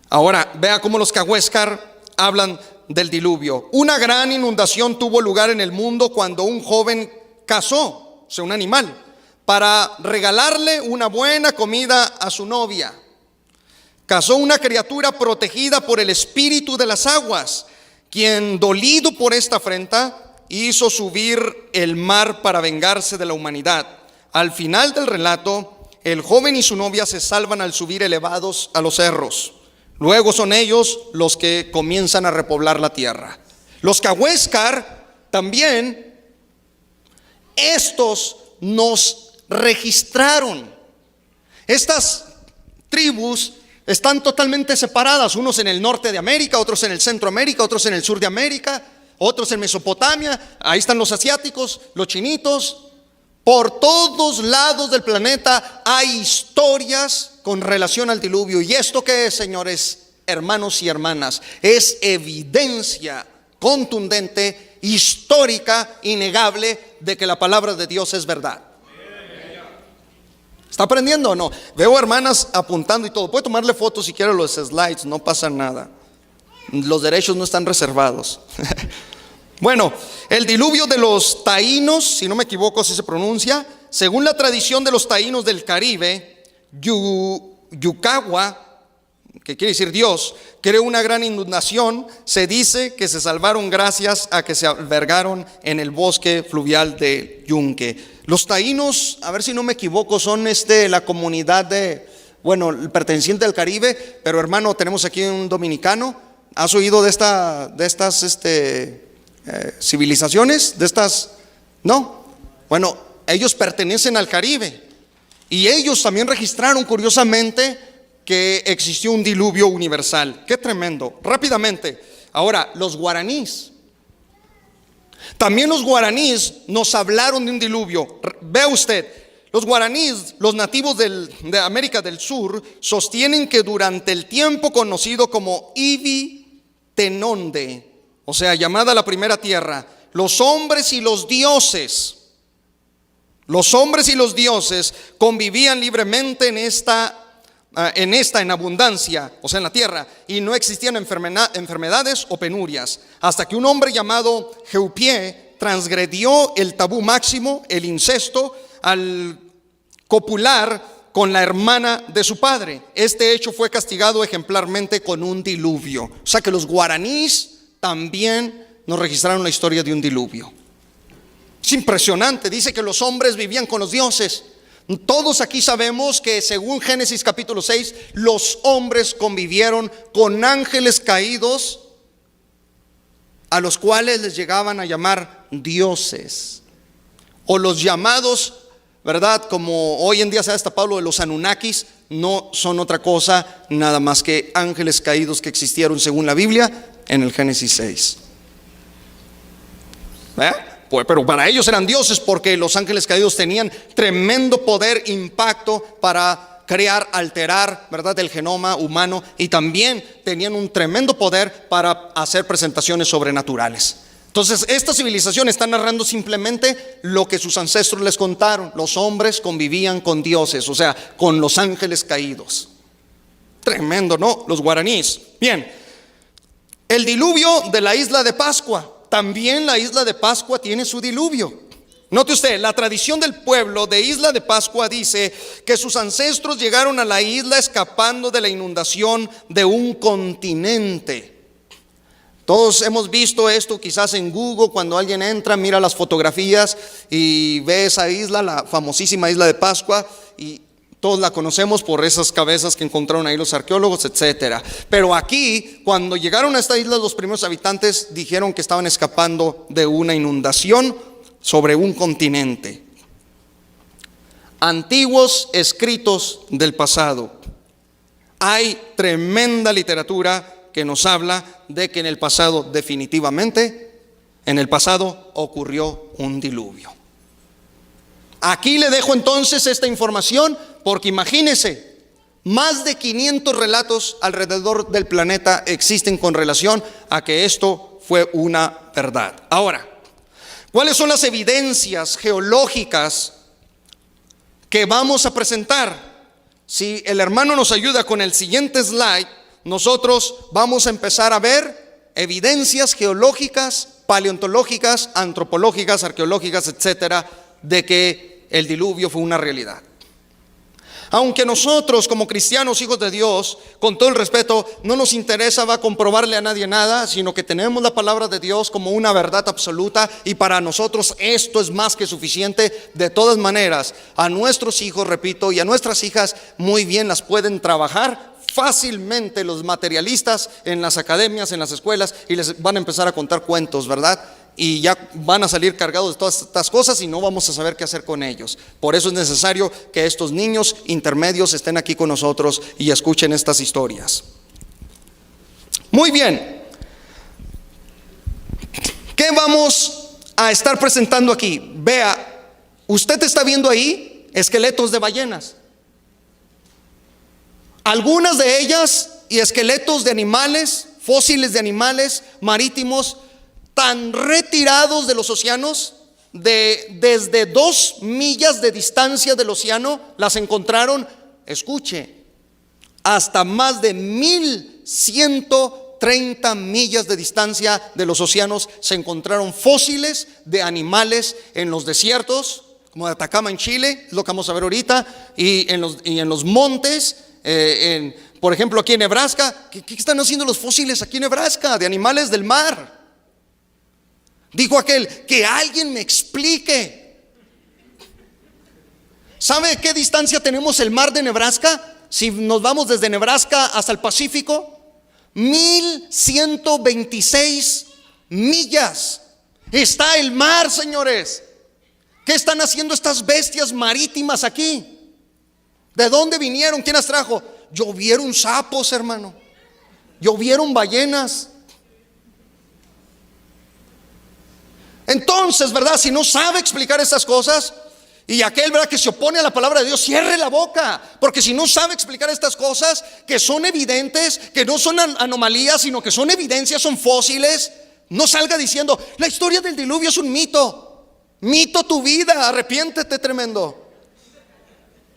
Ahora, vea cómo los Cahuéscar hablan del diluvio. Una gran inundación tuvo lugar en el mundo cuando un joven cazó, o sea, un animal, para regalarle una buena comida a su novia. Cazó una criatura protegida por el espíritu de las aguas, quien, dolido por esta afrenta, hizo subir el mar para vengarse de la humanidad. Al final del relato, el joven y su novia se salvan al subir elevados a los cerros. Luego son ellos los que comienzan a repoblar la tierra. Los Cahuéscar también, estos nos registraron. Estas tribus están totalmente separadas, unos en el norte de América, otros en el centro de América, otros en el sur de América, otros en Mesopotamia. Ahí están los asiáticos, los chinitos. Por todos lados del planeta hay historias con relación al diluvio. ¿Y esto qué es, señores, hermanos y hermanas? Es evidencia contundente, histórica, innegable de que la palabra de Dios es verdad. ¿Está aprendiendo o no? Veo hermanas apuntando y todo. Puede tomarle fotos si quiere los slides, no pasa nada. Los derechos no están reservados. Bueno, el diluvio de los taínos, si no me equivoco así se pronuncia, según la tradición de los taínos del Caribe, Yucagua, que quiere decir Dios, creó una gran inundación. Se dice que se salvaron gracias a que se albergaron en el bosque fluvial de Yunque. Los taínos, a ver si no me equivoco, son la comunidad perteneciente al Caribe, pero hermano, tenemos aquí un dominicano. ¿Has oído de estas civilizaciones? ¿De estas? No. Bueno, ellos pertenecen al Caribe y ellos también registraron curiosamente que existió un diluvio universal. Qué tremendo. Rápidamente, ahora, los guaraníes. También los guaraníes nos hablaron de un diluvio. Vea usted, los guaraníes, los nativos de América del Sur, sostienen que durante el tiempo conocido como Ibi Tenonde, o sea, llamada la primera tierra, los hombres y los dioses convivían libremente en abundancia, o sea, en la tierra, y no existían enfermedades o penurias, hasta que un hombre llamado Jeupie transgredió el tabú máximo, el incesto, al copular con la hermana de su padre. Este hecho fue castigado ejemplarmente con un diluvio. O sea que los guaraníes también nos registraron la historia de un diluvio. Es impresionante, dice que los hombres vivían con los dioses. Todos aquí sabemos que según Génesis capítulo 6, los hombres convivieron con ángeles caídos, a los cuales les llegaban a llamar dioses, o los llamados, ¿verdad? Como hoy en día se ha destapado lo de los Anunnakis, no son otra cosa nada más que ángeles caídos que existieron según la Biblia en el Génesis 6. Pero para ellos eran dioses porque los ángeles caídos tenían tremendo poder, impacto para crear, alterar, ¿verdad?, el genoma humano, y también tenían un tremendo poder para hacer presentaciones sobrenaturales. Entonces, esta civilización está narrando simplemente lo que sus ancestros les contaron. Los hombres convivían con dioses, o sea, con los ángeles caídos. Tremendo, ¿no? Los guaraníes. Bien, el diluvio de la isla de Pascua. También la isla de Pascua tiene su diluvio. Note usted, la tradición del pueblo de Isla de Pascua dice que sus ancestros llegaron a la isla escapando de la inundación de un continente. Todos hemos visto esto quizás en Google, cuando alguien entra, mira las fotografías y ve esa isla, la famosísima Isla de Pascua, y todos la conocemos por esas cabezas que encontraron ahí los arqueólogos, etcétera. Pero aquí, cuando llegaron a esta isla, los primeros habitantes dijeron que estaban escapando de una inundación sobre un continente. Antiguos escritos del pasado. Hay tremenda literatura que nos habla de que en el pasado, definitivamente, en el pasado ocurrió un diluvio. Aquí le dejo entonces esta información, porque imagínese, más de 500 relatos alrededor del planeta existen con relación a que esto fue una verdad. Ahora, ¿Cuáles son las evidencias geológicas que vamos a presentar? Si el hermano nos ayuda con el siguiente slide, nosotros vamos a empezar a ver evidencias geológicas, paleontológicas, antropológicas, arqueológicas, etcétera, de que el diluvio fue una realidad. Aunque nosotros como cristianos, hijos de Dios, con todo el respeto, no nos interesa comprobarle a nadie nada, sino que tenemos la palabra de Dios como una verdad absoluta, y para nosotros esto es más que suficiente. De todas maneras, a nuestros hijos, repito, y a nuestras hijas, muy bien las pueden trabajar fácilmente los materialistas en las academias, en las escuelas, y les van a empezar a contar cuentos, ¿verdad? Y ya van a salir cargados de todas estas cosas y no vamos a saber qué hacer con ellos. Por eso es necesario que estos niños intermedios estén aquí con nosotros y escuchen estas historias. Muy bien. ¿Qué vamos a estar presentando aquí? Vea, usted está viendo ahí esqueletos de ballenas. Algunas de ellas y esqueletos de animales, fósiles de animales marítimos, tan retirados de los océanos, desde 2 millas de distancia del océano, las encontraron, escuche, hasta más de 1130 millas de distancia de los océanos se encontraron fósiles de animales en los desiertos, como de Atacama en Chile, es lo que vamos a ver ahorita, y en los montes, por ejemplo aquí en Nebraska. ¿Qué están haciendo los fósiles aquí en Nebraska de animales del mar? Dijo aquel, que alguien me explique. ¿Sabe qué distancia tenemos el mar de Nebraska? Si nos vamos desde Nebraska hasta el Pacífico, 1126 millas. Está el mar, señores. ¿Qué están haciendo estas bestias marítimas aquí? ¿De dónde vinieron? ¿Quién las trajo? Llovieron sapos, hermano. Llovieron ballenas. Entonces, ¿verdad? Si no sabe explicar estas cosas, y aquel, ¿verdad?, que se opone a la palabra de Dios, cierre la boca. Porque si no sabe explicar estas cosas, que son evidentes, que no son anomalías, sino que son evidencias, son fósiles, no salga diciendo, la historia del diluvio es un mito. Mito tu vida, arrepiéntete, tremendo.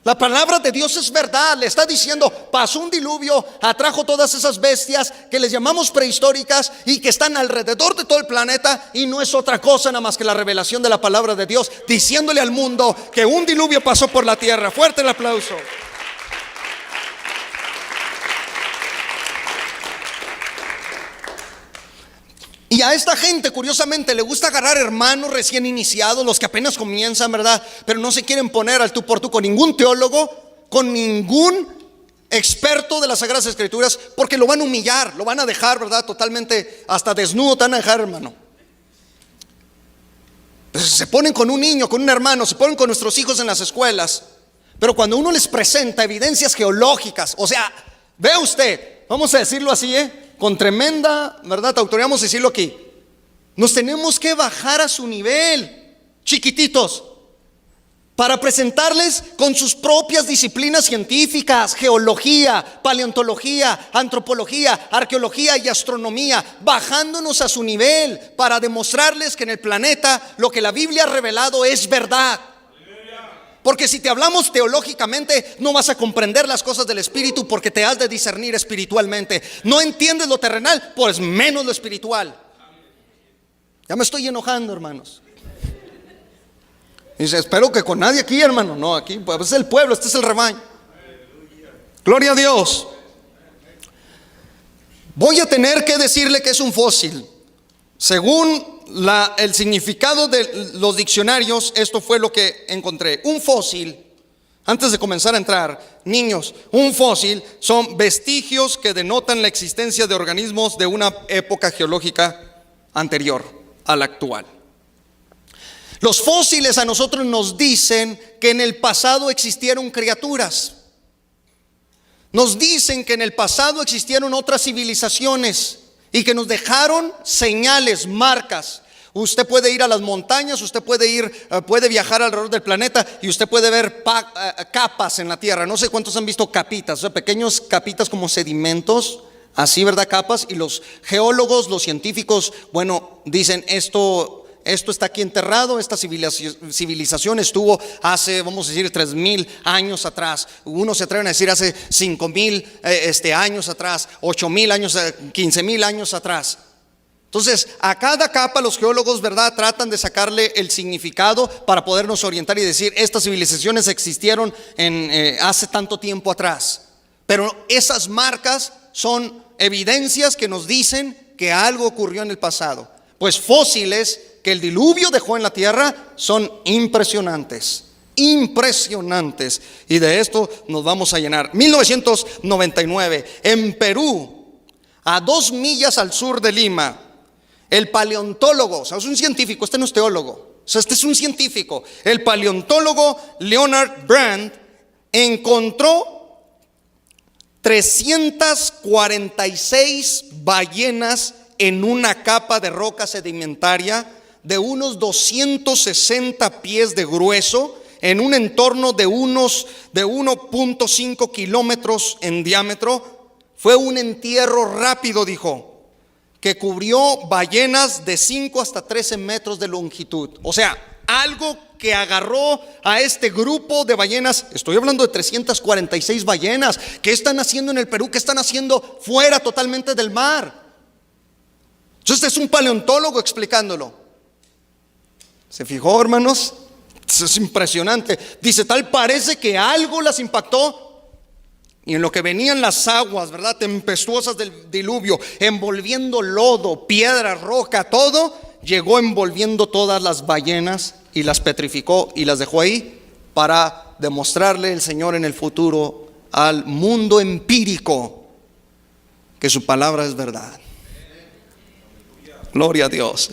La palabra de Dios es verdad. Le está diciendo, pasó un diluvio, atrajo todas esas bestias que les llamamos prehistóricas y que están alrededor de todo el planeta, y no es otra cosa nada más que la revelación de la palabra de Dios, diciéndole al mundo que un diluvio pasó por la tierra. Fuerte el aplauso. Y a esta gente, curiosamente, le gusta agarrar hermanos recién iniciados, los que apenas comienzan, ¿verdad? Pero no se quieren poner al tú por tú con ningún teólogo, con ningún experto de las Sagradas Escrituras, porque lo van a humillar, lo van a dejar, ¿verdad? Totalmente, hasta desnudo te van a dejar, hermano. Entonces, se ponen con un niño, con un hermano, se ponen con nuestros hijos en las escuelas. Pero cuando uno les presenta evidencias geológicas, o sea, vea usted, vamos a decirlo así, con tremenda, ¿verdad?, autoridad, vamos a decirlo aquí. Nos tenemos que bajar a su nivel, chiquititos, para presentarles con sus propias disciplinas científicas, geología, paleontología, antropología, arqueología y astronomía, bajándonos a su nivel para demostrarles que en el planeta lo que la Biblia ha revelado es verdad. Porque si te hablamos teológicamente, no vas a comprender las cosas del espíritu, porque te has de discernir espiritualmente. No entiendes lo terrenal, pues menos lo espiritual. Ya me estoy enojando, hermanos. Dice, espero que con nadie aquí, hermano. No, aquí pues es el pueblo, este es el rebaño. Gloria a Dios. Voy a tener que decirle que es un fósil. Según el significado de los diccionarios, esto fue lo que encontré. Un fósil, antes de comenzar a entrar, niños, un fósil son vestigios que denotan la existencia de organismos de una época geológica anterior a la actual. Los fósiles a nosotros nos dicen que en el pasado existieron criaturas. Nos dicen que en el pasado existieron otras civilizaciones y que nos dejaron señales, marcas. Usted puede ir a las montañas, usted puede viajar alrededor del planeta y usted puede ver capas en la tierra. No sé cuántos han visto capitas, o sea, pequeños capitas como sedimentos, así, ¿verdad? Capas. Y los geólogos, los científicos, bueno, dicen esto esto está aquí enterrado, esta civilización estuvo hace, vamos a decir, 3,000 años atrás. Unos se atreven a decir hace 5,000 años atrás, 8,000 años, 15,000 años atrás. Entonces, a cada capa los geólogos, ¿verdad?, tratan de sacarle el significado para podernos orientar y decir, estas civilizaciones existieron hace tanto tiempo atrás. Pero esas marcas son evidencias que nos dicen que algo ocurrió en el pasado. Pues fósiles que el diluvio dejó en la tierra son impresionantes, impresionantes. Y de esto nos vamos a llenar. 1999, en Perú, a 2 millas al sur de Lima, el paleontólogo, o sea, es un científico, este no es teólogo, o sea, este es un científico. El paleontólogo Leonard Brand encontró 346 ballenas en una capa de roca sedimentaria de unos 260 pies de grueso, en un entorno de 1.5 kilómetros en diámetro. Fue un entierro rápido, dijo, que cubrió ballenas de 5 hasta 13 metros de longitud. O sea, algo que agarró a este grupo de ballenas. Estoy hablando de 346 ballenas. ¿Qué están haciendo en el Perú? ¿Qué están haciendo fuera totalmente del mar? Entonces, este es un paleontólogo explicándolo. ¿Se fijó, hermanos? Es impresionante. Dice, tal parece que algo las impactó. Y en lo que venían las aguas, ¿verdad?, tempestuosas del diluvio, envolviendo lodo, piedra, roca, todo, llegó envolviendo todas las ballenas y las petrificó y las dejó ahí para demostrarle el Señor en el futuro al mundo empírico que su palabra es verdad. Gloria a Dios.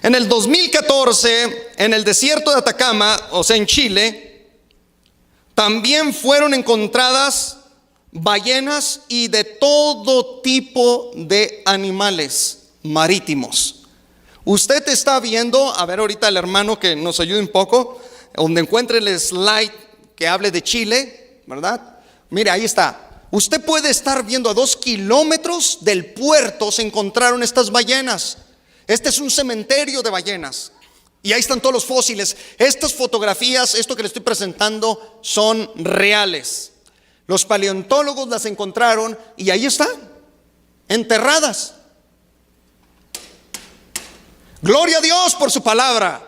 En el 2014, en el desierto de Atacama, o sea, en Chile, también fueron encontradas ballenas y de todo tipo de animales marítimos. Usted está viendo, a ver ahorita el hermano que nos ayude un poco, donde encuentre el slide que hable de Chile, ¿verdad? Mire, ahí está. Usted puede estar viendo a 2 kilómetros del puerto se encontraron estas ballenas. Este es un cementerio de ballenas. Y ahí están todos los fósiles. Estas fotografías, esto que le estoy presentando, son reales. Los paleontólogos las encontraron y ahí están, enterradas. Gloria a Dios por su palabra,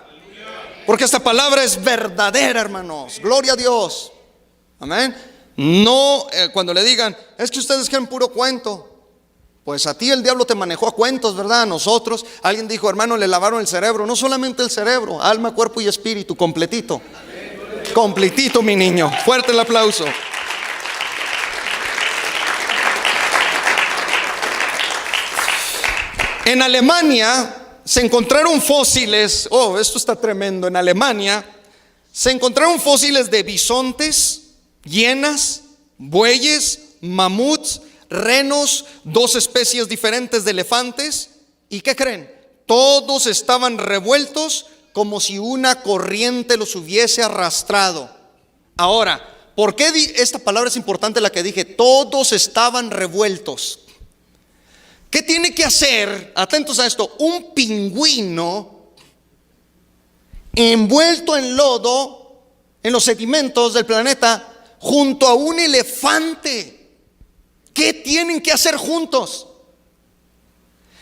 porque esta palabra es verdadera, hermanos. Gloria a Dios. Amén. No, cuando le digan, es que ustedes quieren puro cuento. Pues a ti el diablo te manejó a cuentos, ¿verdad? A nosotros, alguien dijo, hermano, le lavaron el cerebro. No solamente el cerebro, alma, cuerpo y espíritu, completito. Completito, mi niño. Fuerte el aplauso. En Alemania se encontraron fósiles, esto está tremendo. En Alemania se encontraron fósiles de bisontes, hienas, bueyes, mamuts, renos, 2 especies diferentes de elefantes. ¿Y qué creen? Todos estaban revueltos como si una corriente los hubiese arrastrado. Ahora, ¿por qué esta palabra es importante, la que dije? Todos estaban revueltos. ¿Qué tiene que hacer, atentos a esto, un pingüino envuelto en lodo, en los sedimentos del planeta, junto a un elefante? ¿Qué tienen que hacer juntos?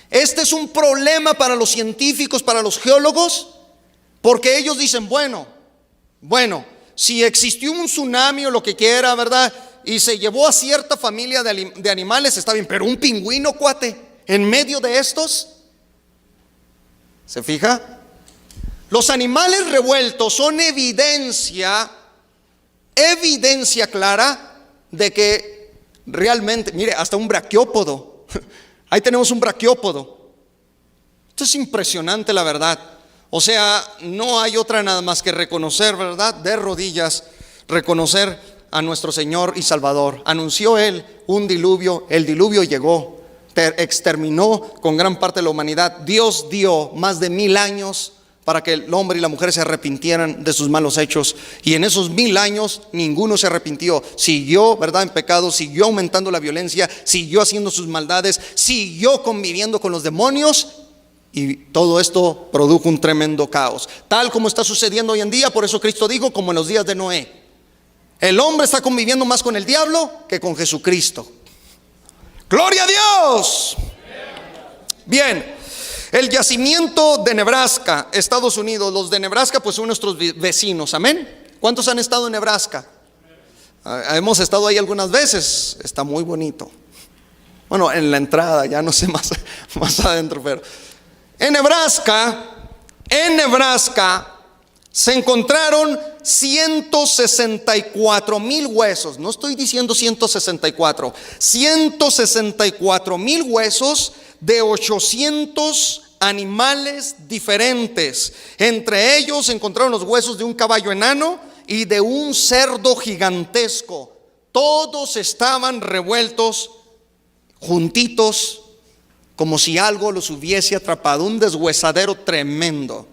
Este es un problema para los científicos, para los geólogos, porque ellos dicen, bueno, si existió un tsunami o lo que quiera, ¿verdad?, y se llevó a cierta familia de animales, está bien, pero un pingüino, cuate, en medio de estos. ¿Se fija? Los animales revueltos son evidencia clara de que realmente, mire, hasta un braquiópodo. Ahí tenemos un braquiópodo. Esto es impresionante, la verdad. O sea, no hay otra nada más que reconocer, ¿verdad?, de rodillas, reconocer a nuestro Señor y Salvador. Anunció Él un diluvio, el diluvio llegó, exterminó con gran parte de la humanidad. Dios dio más de 1000 años para que el hombre y la mujer se arrepintieran de sus malos hechos, y en esos 1000 años ninguno se arrepintió. Siguió, ¿verdad?, en pecado, siguió aumentando la violencia, siguió haciendo sus maldades, siguió conviviendo con los demonios, Y todo esto produjo un tremendo caos, tal como está sucediendo hoy en día. Por eso Cristo dijo, como en los días de Noé, el hombre está conviviendo más con el diablo que con Jesucristo. ¡Gloria a Dios! Bien, el yacimiento de Nebraska, Estados Unidos. Los de Nebraska pues son nuestros vecinos, amén. ¿Cuántos han estado en Nebraska? Hemos estado ahí algunas veces, está muy bonito. Bueno, en la entrada, ya no sé más adentro, pero en Nebraska se encontraron 164,000 huesos. No estoy diciendo 164, 164,000 huesos de 800 animales diferentes. Entre ellos se encontraron los huesos de un caballo enano y de un cerdo gigantesco. Todos estaban revueltos, juntitos, como si algo los hubiese atrapado. Un deshuesadero tremendo,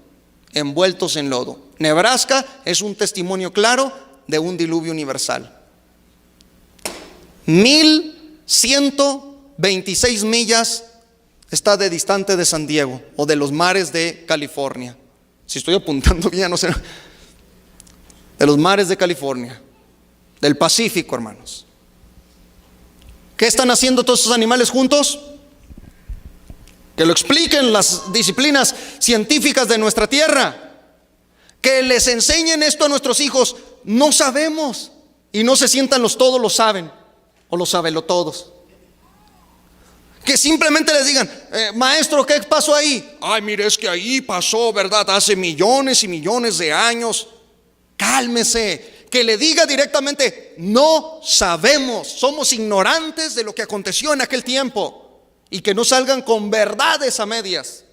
envueltos en lodo. Nebraska es un testimonio claro de un diluvio universal. 1126 millas está de distante de San Diego o de los mares de California. Si estoy apuntando bien, no sé. De los mares de California, del Pacífico, hermanos. ¿Qué están haciendo todos estos animales juntos? Que lo expliquen las disciplinas científicas de nuestra tierra. Que les enseñen esto a nuestros hijos. No sabemos. Y no se sientan los todos lo saben, o lo saben los todos. Que simplemente les digan, maestro, ¿qué pasó ahí? Ay, mire, es que ahí pasó, ¿verdad? Hace millones y millones de años. Cálmese. Que le diga directamente, no sabemos, somos ignorantes de lo que aconteció en aquel tiempo. Y que no salgan con verdades a medias,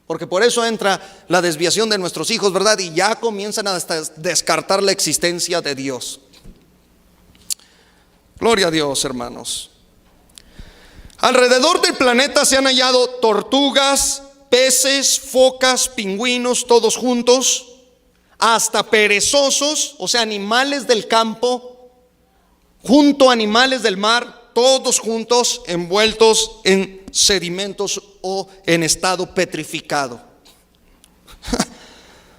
porque por eso entra la desviación de nuestros hijos, ¿verdad? Y ya comienzan a descartar la existencia de Dios. Gloria a Dios, hermanos. Alrededor del planeta se han hallado tortugas, peces, focas, pingüinos, todos juntos, hasta perezosos, o sea, animales del campo, junto a animales del mar, todos juntos, envueltos en sedimentos o en estado petrificado.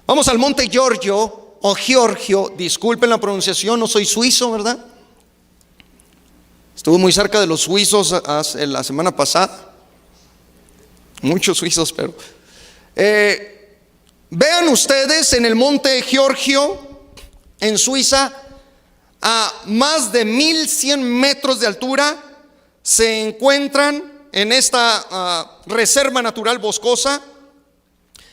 Vamos al monte Giorgio, o Giorgio, disculpen la pronunciación, no soy suizo, ¿verdad? Estuve muy cerca de los suizos la semana pasada. Muchos suizos, pero vean ustedes en el monte Giorgio, en Suiza, a más de 1100 metros de altura, se encuentran en esta reserva natural boscosa,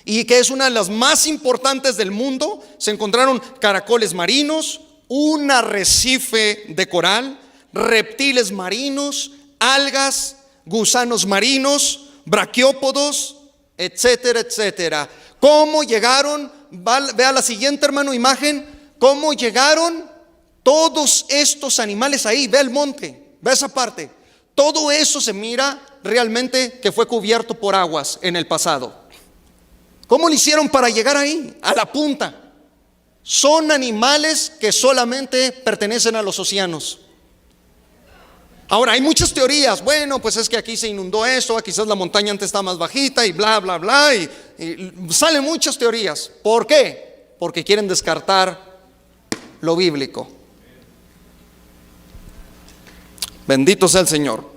y que es una de las más importantes del mundo. Se encontraron caracoles marinos, un arrecife de coral, reptiles marinos, algas, gusanos marinos, braquiópodos, etcétera, etcétera. ¿Cómo llegaron? Vea la siguiente, hermano, imagen. ¿Cómo llegaron todos estos animales ahí? Ve el monte, ve esa parte. Todo eso se mira realmente que fue cubierto por aguas en el pasado. ¿Cómo lo hicieron para llegar ahí, a la punta? Son animales que solamente pertenecen a los océanos. Ahora, hay muchas teorías. Bueno, pues es que aquí se inundó esto, quizás la montaña antes está más bajita y bla, bla, bla. Y salen muchas teorías. ¿Por qué? Porque quieren descartar lo bíblico. Bendito sea el Señor.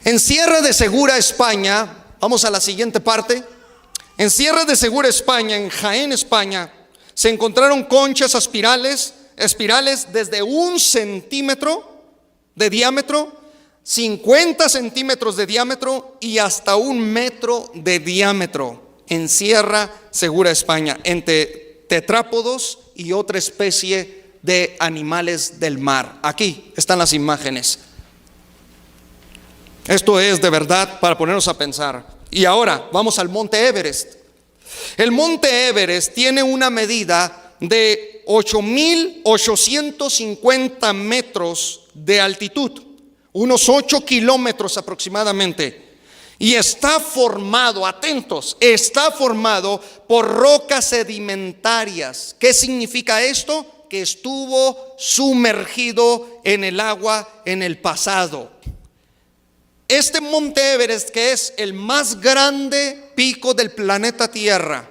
En Sierra de Segura, España, vamos a la siguiente parte. En Sierra de Segura, España, en Jaén, España, se encontraron conchas espirales desde 1 centímetro de diámetro, 50 centímetros de diámetro y hasta 1 metro de diámetro en Sierra Segura, España, entre tetrápodos y otra especie de animales del mar. Aquí están las imágenes. Esto es de verdad para ponernos a pensar. Y ahora vamos al monte Everest. El monte Everest tiene una medida de 8,850 metros de altitud, unos 8 kilómetros aproximadamente, y está formado, atentos, está formado por rocas sedimentarias. ¿Qué significa esto? Que estuvo sumergido en el agua en el pasado. Este monte Everest, que es el más grande pico del planeta Tierra.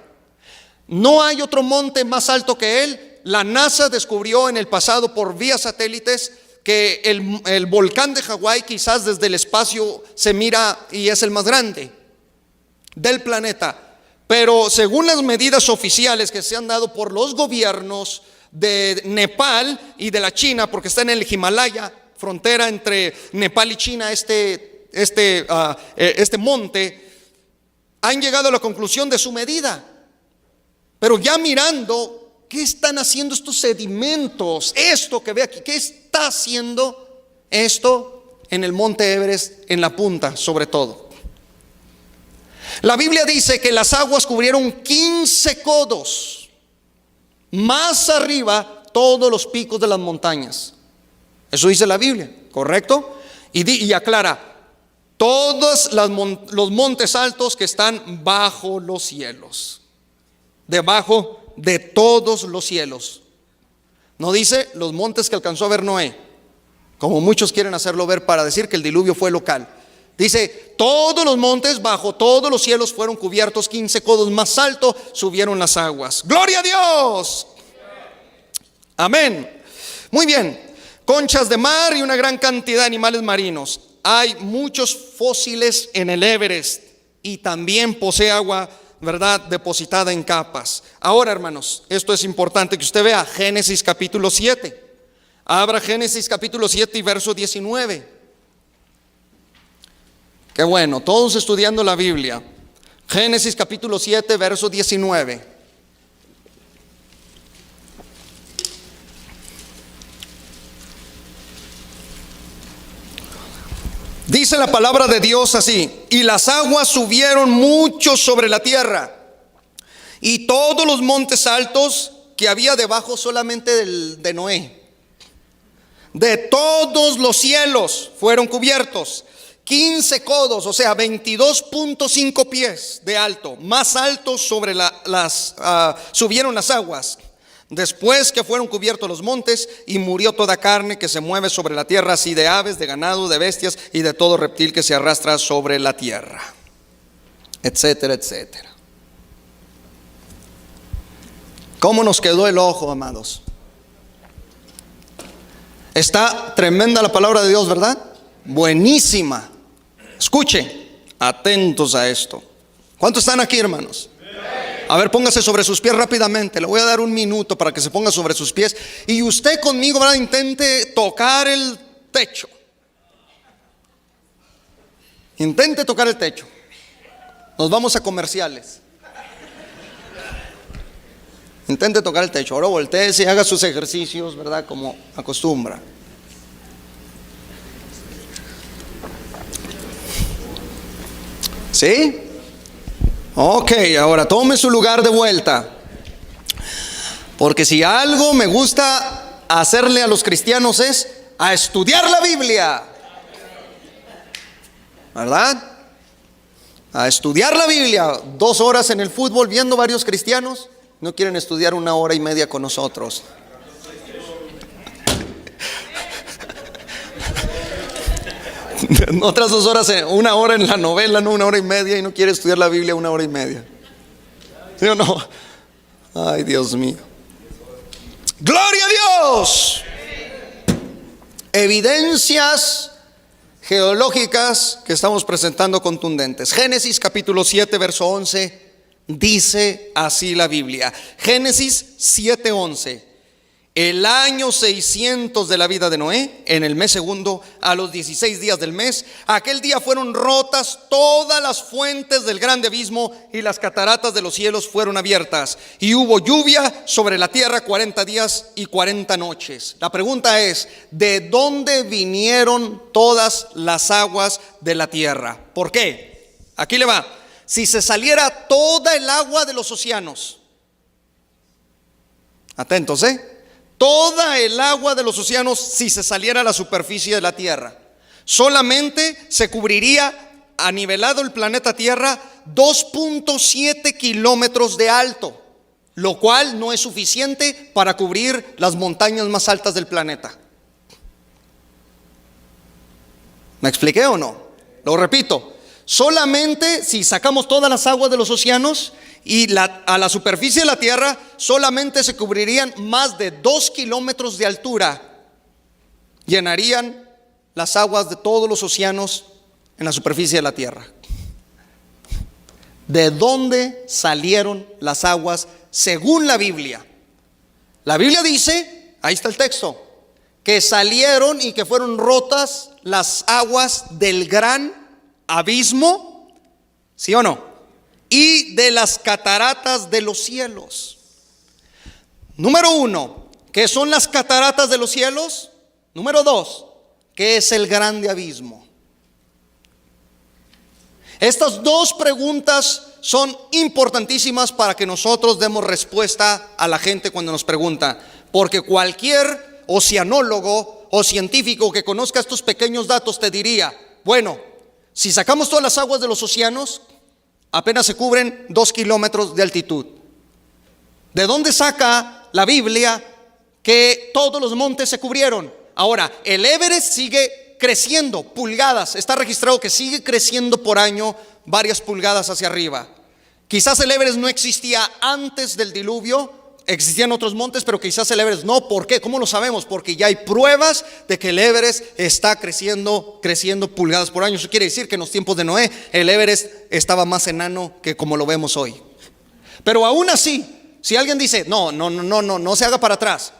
No hay otro monte más alto que él. La NASA descubrió en el pasado por vía satélites que el volcán de Hawái quizás desde el espacio se mira y es el más grande del planeta. Pero según las medidas oficiales que se han dado por los gobiernos de Nepal y de la China, porque está en el Himalaya, frontera entre Nepal y China, este monte, han llegado a la conclusión de su medida. Pero ya mirando, ¿qué están haciendo estos sedimentos? Esto que ve aquí, ¿qué está haciendo esto en el monte Everest, en la punta sobre todo? La Biblia dice que las aguas cubrieron 15 codos. Más arriba, todos los picos de las montañas. Eso dice la Biblia, ¿correcto? Y aclara, todos los montes altos que están bajo los cielos. Debajo de todos los cielos. No dice los montes que alcanzó a ver Noé, como muchos quieren hacerlo ver para decir que el diluvio fue local. Dice, todos los montes bajo todos los cielos fueron cubiertos, 15 codos más alto subieron las aguas. ¡Gloria a Dios! Amén. Muy bien. Conchas de mar y una gran cantidad de animales marinos. Hay muchos fósiles en el Everest y también posee agua, ¿verdad?, depositada en capas. Ahora, hermanos, esto es importante que usted vea Génesis capítulo 7. Abra Génesis capítulo 7 y verso 19. Qué bueno, todos estudiando la Biblia. Génesis capítulo 7, verso 19. Dice la palabra de Dios así: y las aguas subieron mucho sobre la tierra, y todos los montes altos que había debajo solamente de Noé, de todos los cielos fueron cubiertos. 15 codos, o sea 22.5 pies de alto, más alto sobre subieron las aguas. Después que fueron cubiertos los montes, y murió toda carne que se mueve sobre la tierra, así de aves, de ganado, de bestias y de todo reptil que se arrastra sobre la tierra, etcétera, etcétera. ¿Cómo nos quedó el ojo, amados? Está tremenda la palabra de Dios, ¿verdad? Buenísima. Escuche, atentos a esto. ¿Cuántos están aquí, hermanos? A ver, póngase sobre sus pies rápidamente. Le voy a dar un minuto para que se ponga sobre sus pies. Y usted conmigo, ¿verdad?, intente tocar el techo. Intente tocar el techo. Nos vamos a comerciales. Intente tocar el techo. Ahora voltéese y haga sus ejercicios, ¿verdad?, como acostumbra. ¿Sí? Ok, ahora tome su lugar de vuelta. Porque si algo me gusta hacerle a los cristianos es a estudiar la Biblia, ¿verdad? A estudiar la Biblia. 2 horas en el fútbol viendo varios cristianos, no quieren estudiar 1 hora y media con nosotros. Otras 2 horas, 1 hora en la novela, no 1 hora y media, y no quiere estudiar la Biblia 1 hora y media. ¿Sí o no? Ay, Dios mío. ¡Gloria a Dios! Evidencias geológicas que estamos presentando contundentes. Génesis capítulo 7, verso 11, dice así la Biblia. Génesis 7, 11. El año 600 de la vida de Noé, en el mes segundo, a los 16 días del mes, aquel día fueron rotas todas las fuentes del grande abismo, y las cataratas de los cielos fueron abiertas, y hubo lluvia sobre la tierra 40 días y 40 noches. La pregunta es: ¿de dónde vinieron todas las aguas de la tierra? ¿Por qué? Aquí le va. Si se saliera toda el agua de los océanos, atentos, toda el agua de los océanos, si se saliera a la superficie de la tierra, solamente se cubriría, anivelado el planeta Tierra, 2.7 kilómetros de alto, lo cual no es suficiente para cubrir las montañas más altas del planeta. ¿Me expliqué o no? Lo repito. Solamente si sacamos todas las aguas de los océanos y a la superficie de la tierra, solamente se cubrirían más de 2 kilómetros de altura. Llenarían las aguas de todos los océanos en la superficie de la tierra. ¿De dónde salieron las aguas según la Biblia? La Biblia dice, ahí está el texto, que salieron y que fueron rotas las aguas del gran abismo, ¿sí o no? Y de las cataratas de los cielos. Número 1, ¿qué son las cataratas de los cielos? Número 2, ¿qué es el grande abismo? Estas dos preguntas son importantísimas para que nosotros demos respuesta a la gente cuando nos pregunta, porque cualquier oceanólogo o científico que conozca estos pequeños datos te diría, bueno, si sacamos todas las aguas de los océanos, apenas se cubren 2 kilómetros de altitud. ¿De dónde saca la Biblia que todos los montes se cubrieron? Ahora, el Everest sigue creciendo pulgadas, está registrado que sigue creciendo por año varias pulgadas hacia arriba. Quizás el Everest no existía antes del diluvio, existían otros montes, pero quizás el Everest no. ¿Por qué? ¿Cómo lo sabemos? Porque ya hay pruebas de que el Everest está creciendo pulgadas por año. Eso quiere decir que en los tiempos de Noé el Everest estaba más enano que como lo vemos hoy. Pero aún así, si alguien dice, no se haga para atrás,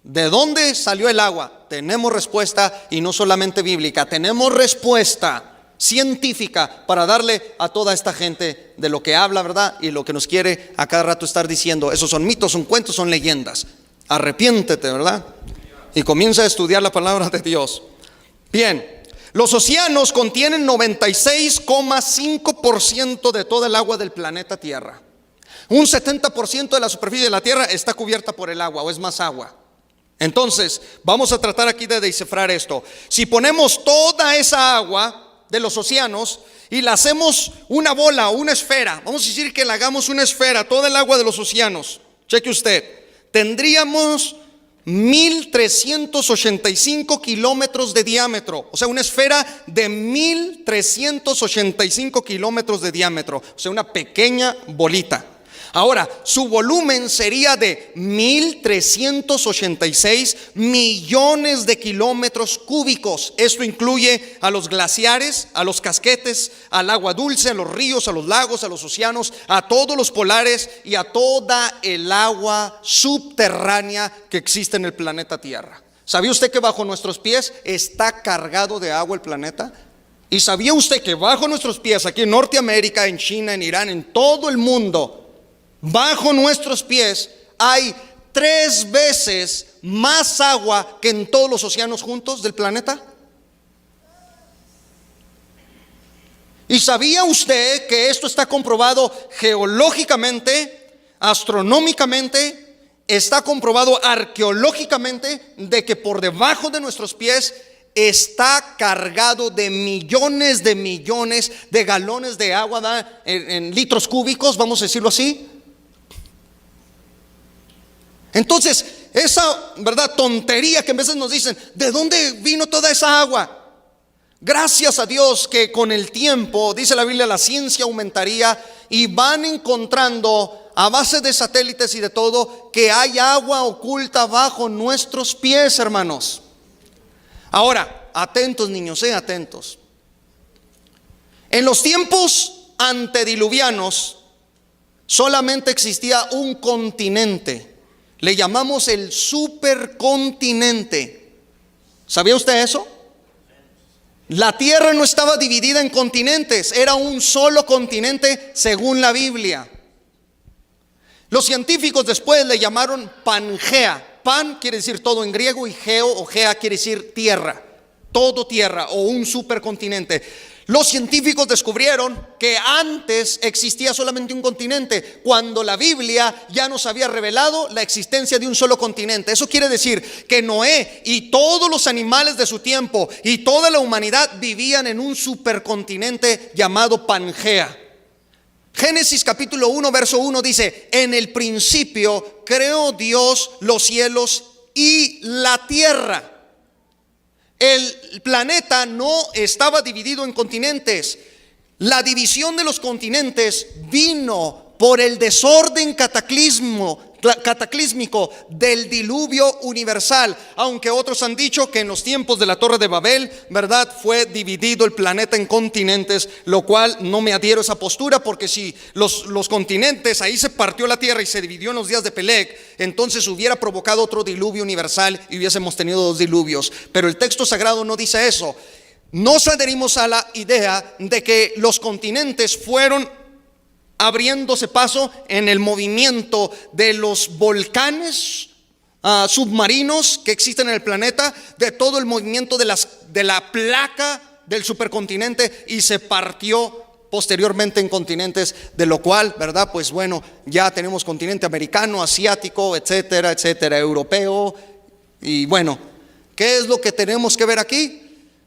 ¿de dónde salió el agua? Tenemos respuesta, y no solamente bíblica, tenemos respuesta científica para darle a toda esta gente de lo que habla, ¿verdad? Y lo que nos quiere a cada rato estar diciendo. Esos son mitos, son cuentos, son leyendas. Arrepiéntete, ¿verdad? Y comienza a estudiar la palabra de Dios. Bien, los océanos contienen 96,5% de toda el agua del planeta Tierra. Un 70% de la superficie de la Tierra está cubierta por el agua, o es más agua. Entonces, vamos a tratar aquí de descifrar esto. Si ponemos toda esa agua de los océanos y la hacemos una bola o una esfera, vamos a decir que la hagamos una esfera, toda el agua de los océanos, cheque usted, tendríamos 1,385 kilómetros de diámetro, o sea, una esfera de 1,385 kilómetros de diámetro, o sea, una pequeña bolita. Ahora, su volumen sería de 1,386 millones de kilómetros cúbicos. Esto incluye a los glaciares, a los casquetes, al agua dulce, a los ríos, a los lagos, a los océanos, a todos los polares y a toda el agua subterránea que existe en el planeta Tierra. ¿Sabía usted que bajo nuestros pies está cargado de agua el planeta? ¿Y sabía usted que bajo nuestros pies, aquí en Norteamérica, en China, en Irán, en todo el mundo, bajo nuestros pies hay 3 veces más agua que en todos los océanos juntos del planeta? ¿Y sabía usted que esto está comprobado geológicamente, astronómicamente, está comprobado arqueológicamente, de que por debajo de nuestros pies está cargado de millones de galones de agua en litros cúbicos, vamos a decirlo así? Entonces, esa, ¿verdad?, tontería que a veces nos dicen, ¿de dónde vino toda esa agua? Gracias a Dios que con el tiempo, dice la Biblia, la ciencia aumentaría y van encontrando a base de satélites y de todo que hay agua oculta bajo nuestros pies, hermanos. Ahora, atentos niños, atentos. En los tiempos antediluvianos solamente existía un continente. Le llamamos el supercontinente. ¿Sabía usted eso? La tierra no estaba dividida en continentes, era un solo continente según la Biblia. Los científicos después le llamaron Pangea. Pan quiere decir todo en griego y geo o gea quiere decir tierra. Todo tierra o un supercontinente. Los científicos descubrieron que antes existía solamente un continente, cuando la Biblia ya nos había revelado la existencia de un solo continente. Eso quiere decir que Noé y todos los animales de su tiempo y toda la humanidad vivían en un supercontinente llamado Pangea. Génesis capítulo 1 verso 1 dice: en el principio creó Dios los cielos y la tierra. El planeta no estaba dividido en continentes. La división de los continentes vino por el desorden cataclísmico del diluvio universal, aunque otros han dicho que en los tiempos de la Torre de Babel, ¿verdad?, fue dividido el planeta en continentes, lo cual no me adhiero a esa postura, porque si los continentes, ahí se partió la tierra y se dividió en los días de Peleg, entonces hubiera provocado otro diluvio universal y hubiésemos tenido dos diluvios. Pero el texto sagrado no dice eso. Nos adherimos a la idea de que los continentes fueron abriéndose paso en el movimiento de los volcanes submarinos que existen en el planeta, de todo el movimiento de la placa del supercontinente, y se partió posteriormente en continentes, de lo cual, ¿verdad? Pues bueno, ya tenemos continente americano, asiático, etcétera, etcétera, europeo. Y bueno, ¿qué es lo que tenemos que ver aquí?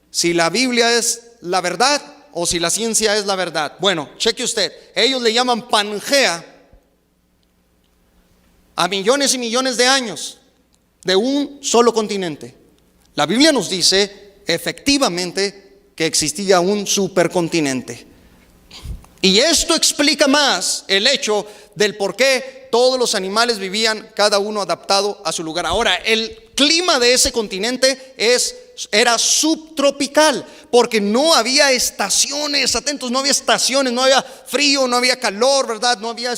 Si la Biblia es la verdad o si la ciencia es la verdad. Bueno, cheque usted, ellos le llaman Pangea a millones y millones de años de un solo continente. La Biblia nos dice efectivamente que existía un supercontinente. Y esto explica más el hecho del por qué todos los animales vivían cada uno adaptado a su lugar. Ahora, el clima de ese continente era subtropical, porque no había estaciones, atentos, no había estaciones, no había frío, no había calor, ¿verdad? No había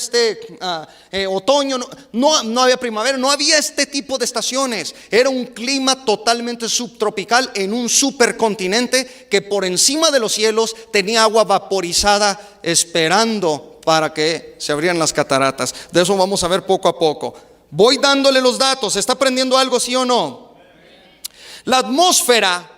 otoño, no había primavera, no había este tipo de estaciones. Era un clima totalmente subtropical en un supercontinente que por encima de los cielos tenía agua vaporizada esperando para que se abrieran las cataratas. De eso vamos a ver poco a poco. Voy dándole los datos. ¿Está aprendiendo algo, sí o no? La atmósfera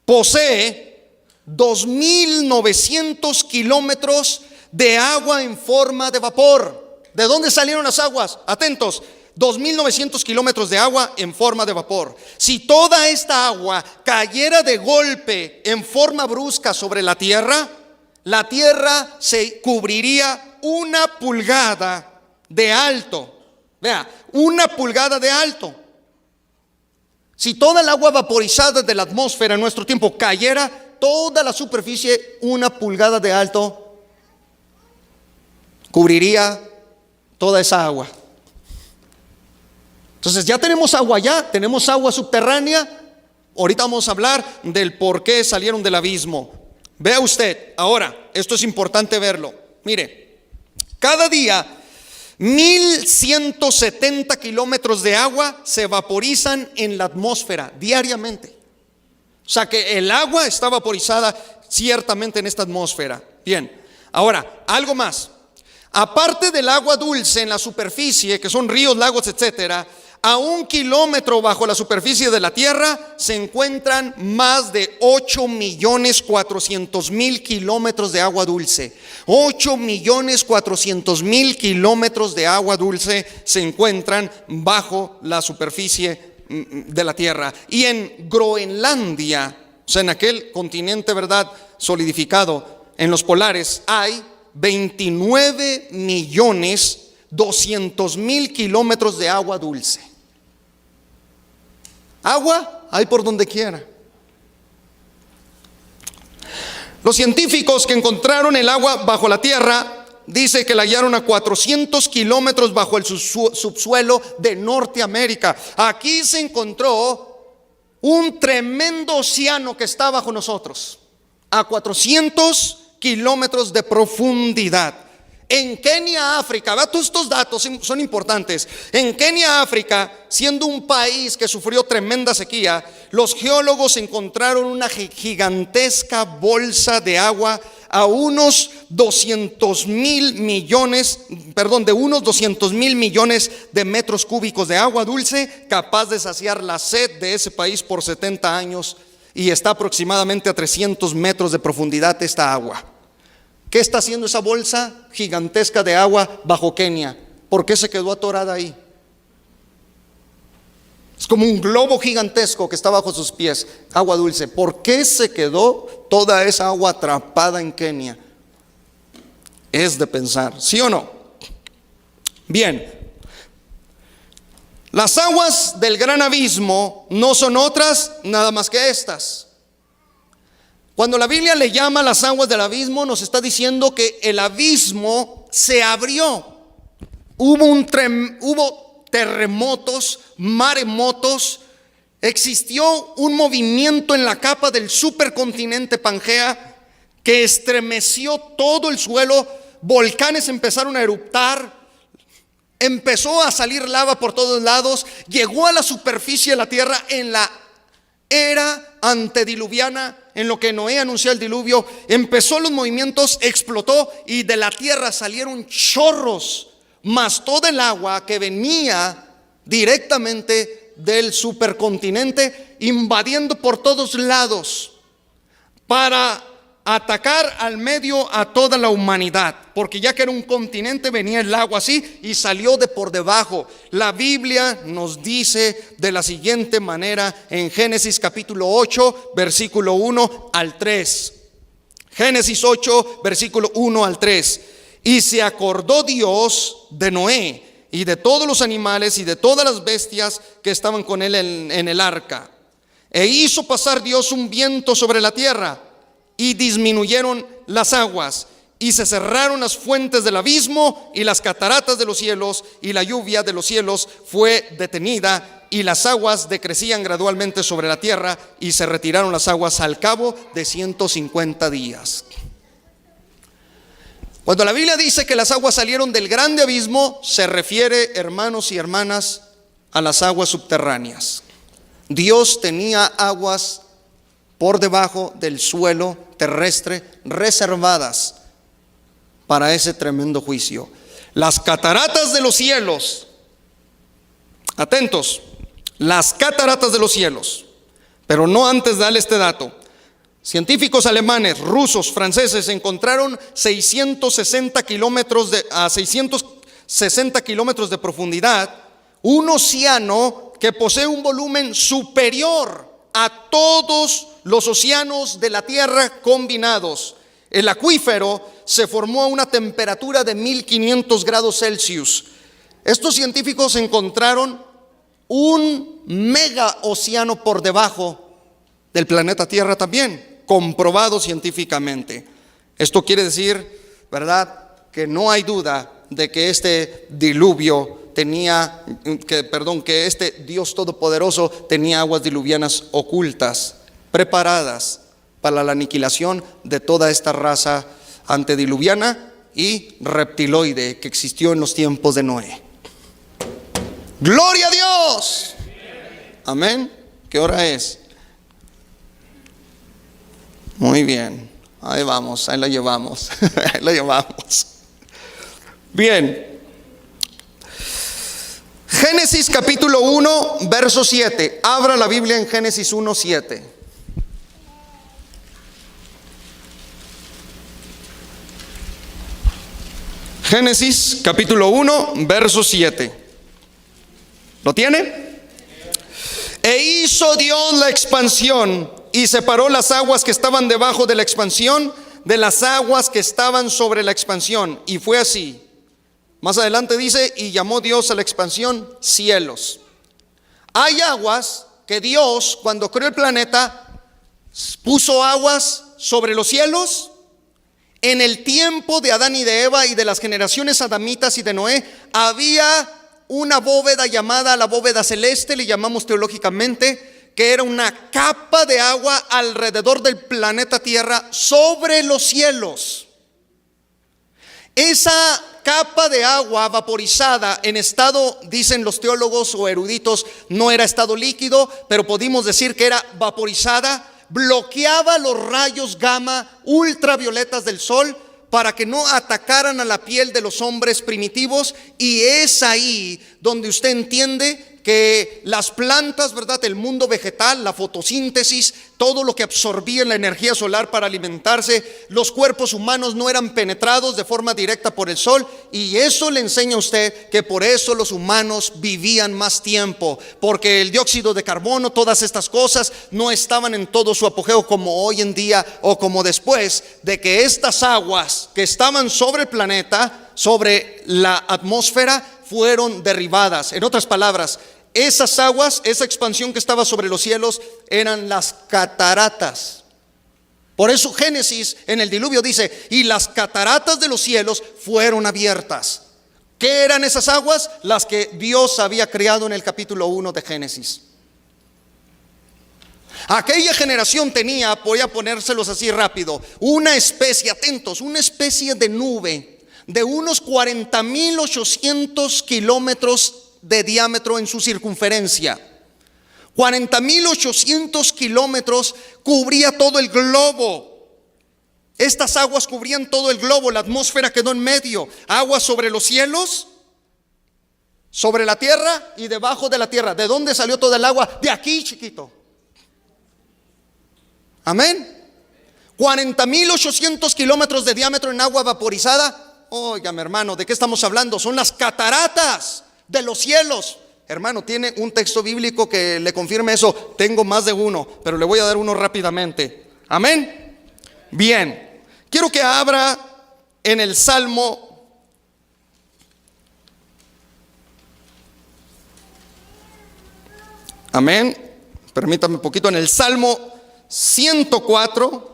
posee 2.900 kilómetros de agua en forma de vapor. ¿De dónde salieron las aguas? Atentos, 2.900 kilómetros de agua en forma de vapor. Si toda esta agua cayera de golpe en forma brusca sobre la tierra se cubriría 1 pulgada de alto. Vea, 1 pulgada de alto. Si toda el agua vaporizada de la atmósfera en nuestro tiempo cayera, toda la superficie 1 pulgada de alto cubriría toda esa agua. Entonces ya tenemos agua allá, tenemos agua subterránea. Ahorita vamos a hablar del por qué salieron del abismo. Vea usted, ahora, esto es importante verlo. Mire, cada día 1.170 kilómetros de agua se vaporizan en la atmósfera diariamente. O sea que el agua está vaporizada ciertamente en esta atmósfera. Bien, ahora, algo más. Aparte del agua dulce en la superficie, que son ríos, lagos, etcétera, a 1 kilómetro bajo la superficie de la tierra se encuentran más de 8.400.000 kilómetros de agua dulce. 8.400.000 kilómetros de agua dulce se encuentran bajo la superficie de la tierra. Y en Groenlandia, o sea, en aquel continente, ¿verdad?, solidificado, en los polares, hay 29.200.000 kilómetros de agua dulce. Agua hay por donde quiera. Los científicos que encontraron el agua bajo la tierra dice que la hallaron a 400 kilómetros bajo el subsuelo de Norteamérica. Aquí se encontró un tremendo océano que está bajo nosotros, a 400 kilómetros de profundidad. En Kenia, África, vea, todos estos datos son importantes. En Kenia, África, siendo un país que sufrió tremenda sequía, los geólogos encontraron una gigantesca bolsa de agua a unos 200.000 millones de metros cúbicos de agua dulce, capaz de saciar la sed de ese país por 70 años, y está aproximadamente a 300 metros de profundidad esta agua. ¿Qué está haciendo esa bolsa gigantesca de agua bajo Kenia? ¿Por qué se quedó atorada ahí? Es como un globo gigantesco que está bajo sus pies, agua dulce. ¿Por qué se quedó toda esa agua atrapada en Kenia? Es de pensar, ¿sí o no? Bien, las aguas del gran abismo no son otras nada más que estas. Cuando la Biblia le llama las aguas del abismo, nos está diciendo que el abismo se abrió. Hubo terremotos, maremotos, existió un movimiento en la capa del supercontinente Pangea que estremeció todo el suelo, volcanes empezaron a eruptar, empezó a salir lava por todos lados, llegó a la superficie de la tierra en la era antediluviana, en lo que Noé anunció el diluvio, empezó los movimientos, explotó y de la tierra salieron chorros, más todo el agua que venía directamente del supercontinente, invadiendo por todos lados para atacar al medio a toda la humanidad, porque ya que era un continente venía el agua así y salió de por debajo. La Biblia nos dice de la siguiente manera en Génesis capítulo 8 versículo 1 al 3. Génesis 8 versículo 1 al 3. Y se acordó Dios de Noé y de todos los animales y de todas las bestias que estaban con él en el arca. E hizo pasar Dios un viento sobre la tierra, y disminuyeron las aguas, y se cerraron las fuentes del abismo y las cataratas de los cielos, y la lluvia de los cielos fue detenida, y las aguas decrecían gradualmente sobre la tierra, y se retiraron las aguas al cabo de 150 días. Cuando la Biblia dice que las aguas salieron del grande abismo, se refiere, hermanos y hermanas, a las aguas subterráneas. Dios tenía aguas por debajo del suelo terrestre reservadas para ese tremendo juicio. Las cataratas de los cielos, atentos, las cataratas de los cielos. Pero no antes de darle este dato. Científicos alemanes, rusos, franceses encontraron 660 kilómetros de profundidad, un océano que posee un volumen superior a todos los océanos de la tierra combinados. El acuífero se formó a una temperatura de 1500 grados Celsius. Estos científicos encontraron un mega océano por debajo del planeta Tierra también, comprobado científicamente. Esto quiere decir, ¿verdad?, que no hay duda de que este diluvio que este Dios todopoderoso tenía aguas diluvianas ocultas, preparadas para la aniquilación de toda esta raza antediluviana y reptiloide que existió en los tiempos de Noé. ¡Gloria a Dios! Amén. ¿Qué hora es? Muy bien. Ahí vamos, ahí la llevamos. Ahí la llevamos. Bien. Génesis capítulo 1, verso 7. Abra la Biblia en Génesis 1, 7. Génesis capítulo 1, verso 7. ¿Lo tiene? E hizo Dios la expansión y separó las aguas que estaban debajo de la expansión de las aguas que estaban sobre la expansión. Y fue así. Más adelante dice, y llamó Dios a la expansión cielos. Hay aguas que Dios, cuando creó el planeta, puso aguas sobre los cielos. En el tiempo de Adán y de Eva y de las generaciones adamitas y de Noé, había una bóveda llamada la bóveda celeste, le llamamos teológicamente, que era una capa de agua alrededor del planeta Tierra sobre los cielos. Esa capa de agua vaporizada en estado, dicen los teólogos o eruditos, no era estado líquido, pero podemos decir que era vaporizada, bloqueaba los rayos gamma ultravioletas del sol para que no atacaran a la piel de los hombres primitivos. Y es ahí donde usted entiende que las plantas, ¿verdad?, el mundo vegetal, la fotosíntesis, todo lo que absorbía la energía solar para alimentarse, los cuerpos humanos no eran penetrados de forma directa por el sol. Y eso le enseña a usted que por eso los humanos vivían más tiempo, porque el dióxido de carbono, todas estas cosas no estaban en todo su apogeo como hoy en día o como después de que estas aguas que estaban sobre el planeta, sobre la atmósfera, fueron derribadas. En otras palabras, esas aguas, esa expansión que estaba sobre los cielos, eran las cataratas. Por eso Génesis en el diluvio dice, y las cataratas de los cielos fueron abiertas. ¿Qué eran esas aguas? Las que Dios había creado en el capítulo 1 de Génesis. Aquella generación tenía, voy a ponérselos así rápido, una especie, atentos, una especie de nube de unos 40.800 kilómetros de diámetro en su circunferencia. 40.800 kilómetros cubría todo el globo. Estas aguas cubrían todo el globo, la atmósfera quedó en medio. Aguas sobre los cielos, sobre la tierra y debajo de la tierra. ¿De dónde salió toda el agua? De aquí, chiquito. Amén. 40.800 kilómetros de diámetro en agua vaporizada. Óigame, hermano, ¿de qué estamos hablando? Son las cataratas de los cielos. Hermano, tiene un texto bíblico que le confirme eso. Tengo más de uno, pero le voy a dar uno rápidamente. Amén. Bien, quiero que abra en el Salmo. Amén. Permítame un poquito. En el Salmo 104.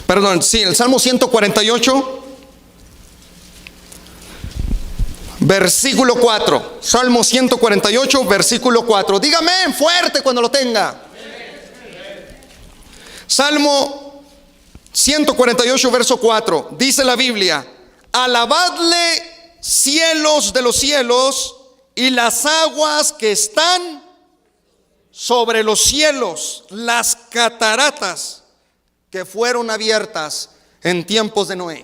Perdón, sí, el Salmo 148, versículo 4. Salmo 148, versículo 4. Dígame fuerte cuando lo tenga. Salmo 148, verso 4. Dice la Biblia: alabadle, cielos de los cielos, y las aguas que están sobre los cielos, las cataratas que fueron abiertas en tiempos de Noé.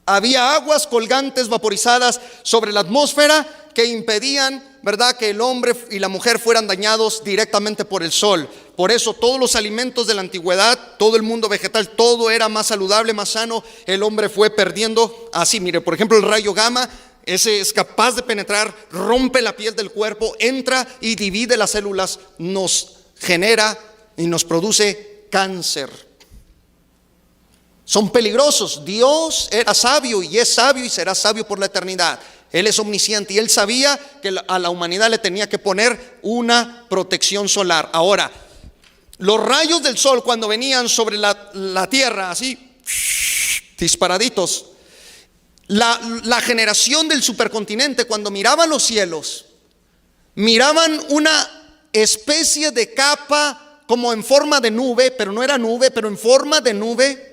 Había aguas colgantes vaporizadas sobre la atmósfera que impedían, ¿verdad?, que el hombre y la mujer fueran dañados directamente por el sol. Por eso todos los alimentos de la antigüedad, todo el mundo vegetal, todo era más saludable, más sano. El hombre fue perdiendo así. Mire, por ejemplo, el rayo gamma, ese es capaz de penetrar, rompe la piel del cuerpo, entra y divide las células, nos genera y nos produce cáncer. Son peligrosos. Dios era sabio y es sabio y será sabio por la eternidad. Él es omnisciente y Él sabía que a la humanidad le tenía que poner una protección solar. Ahora, los rayos del sol cuando venían sobre la tierra, así, disparaditos, la generación del supercontinente, cuando miraban los cielos, miraban una especie de capa como en forma de nube, pero no era nube, pero en forma de nube,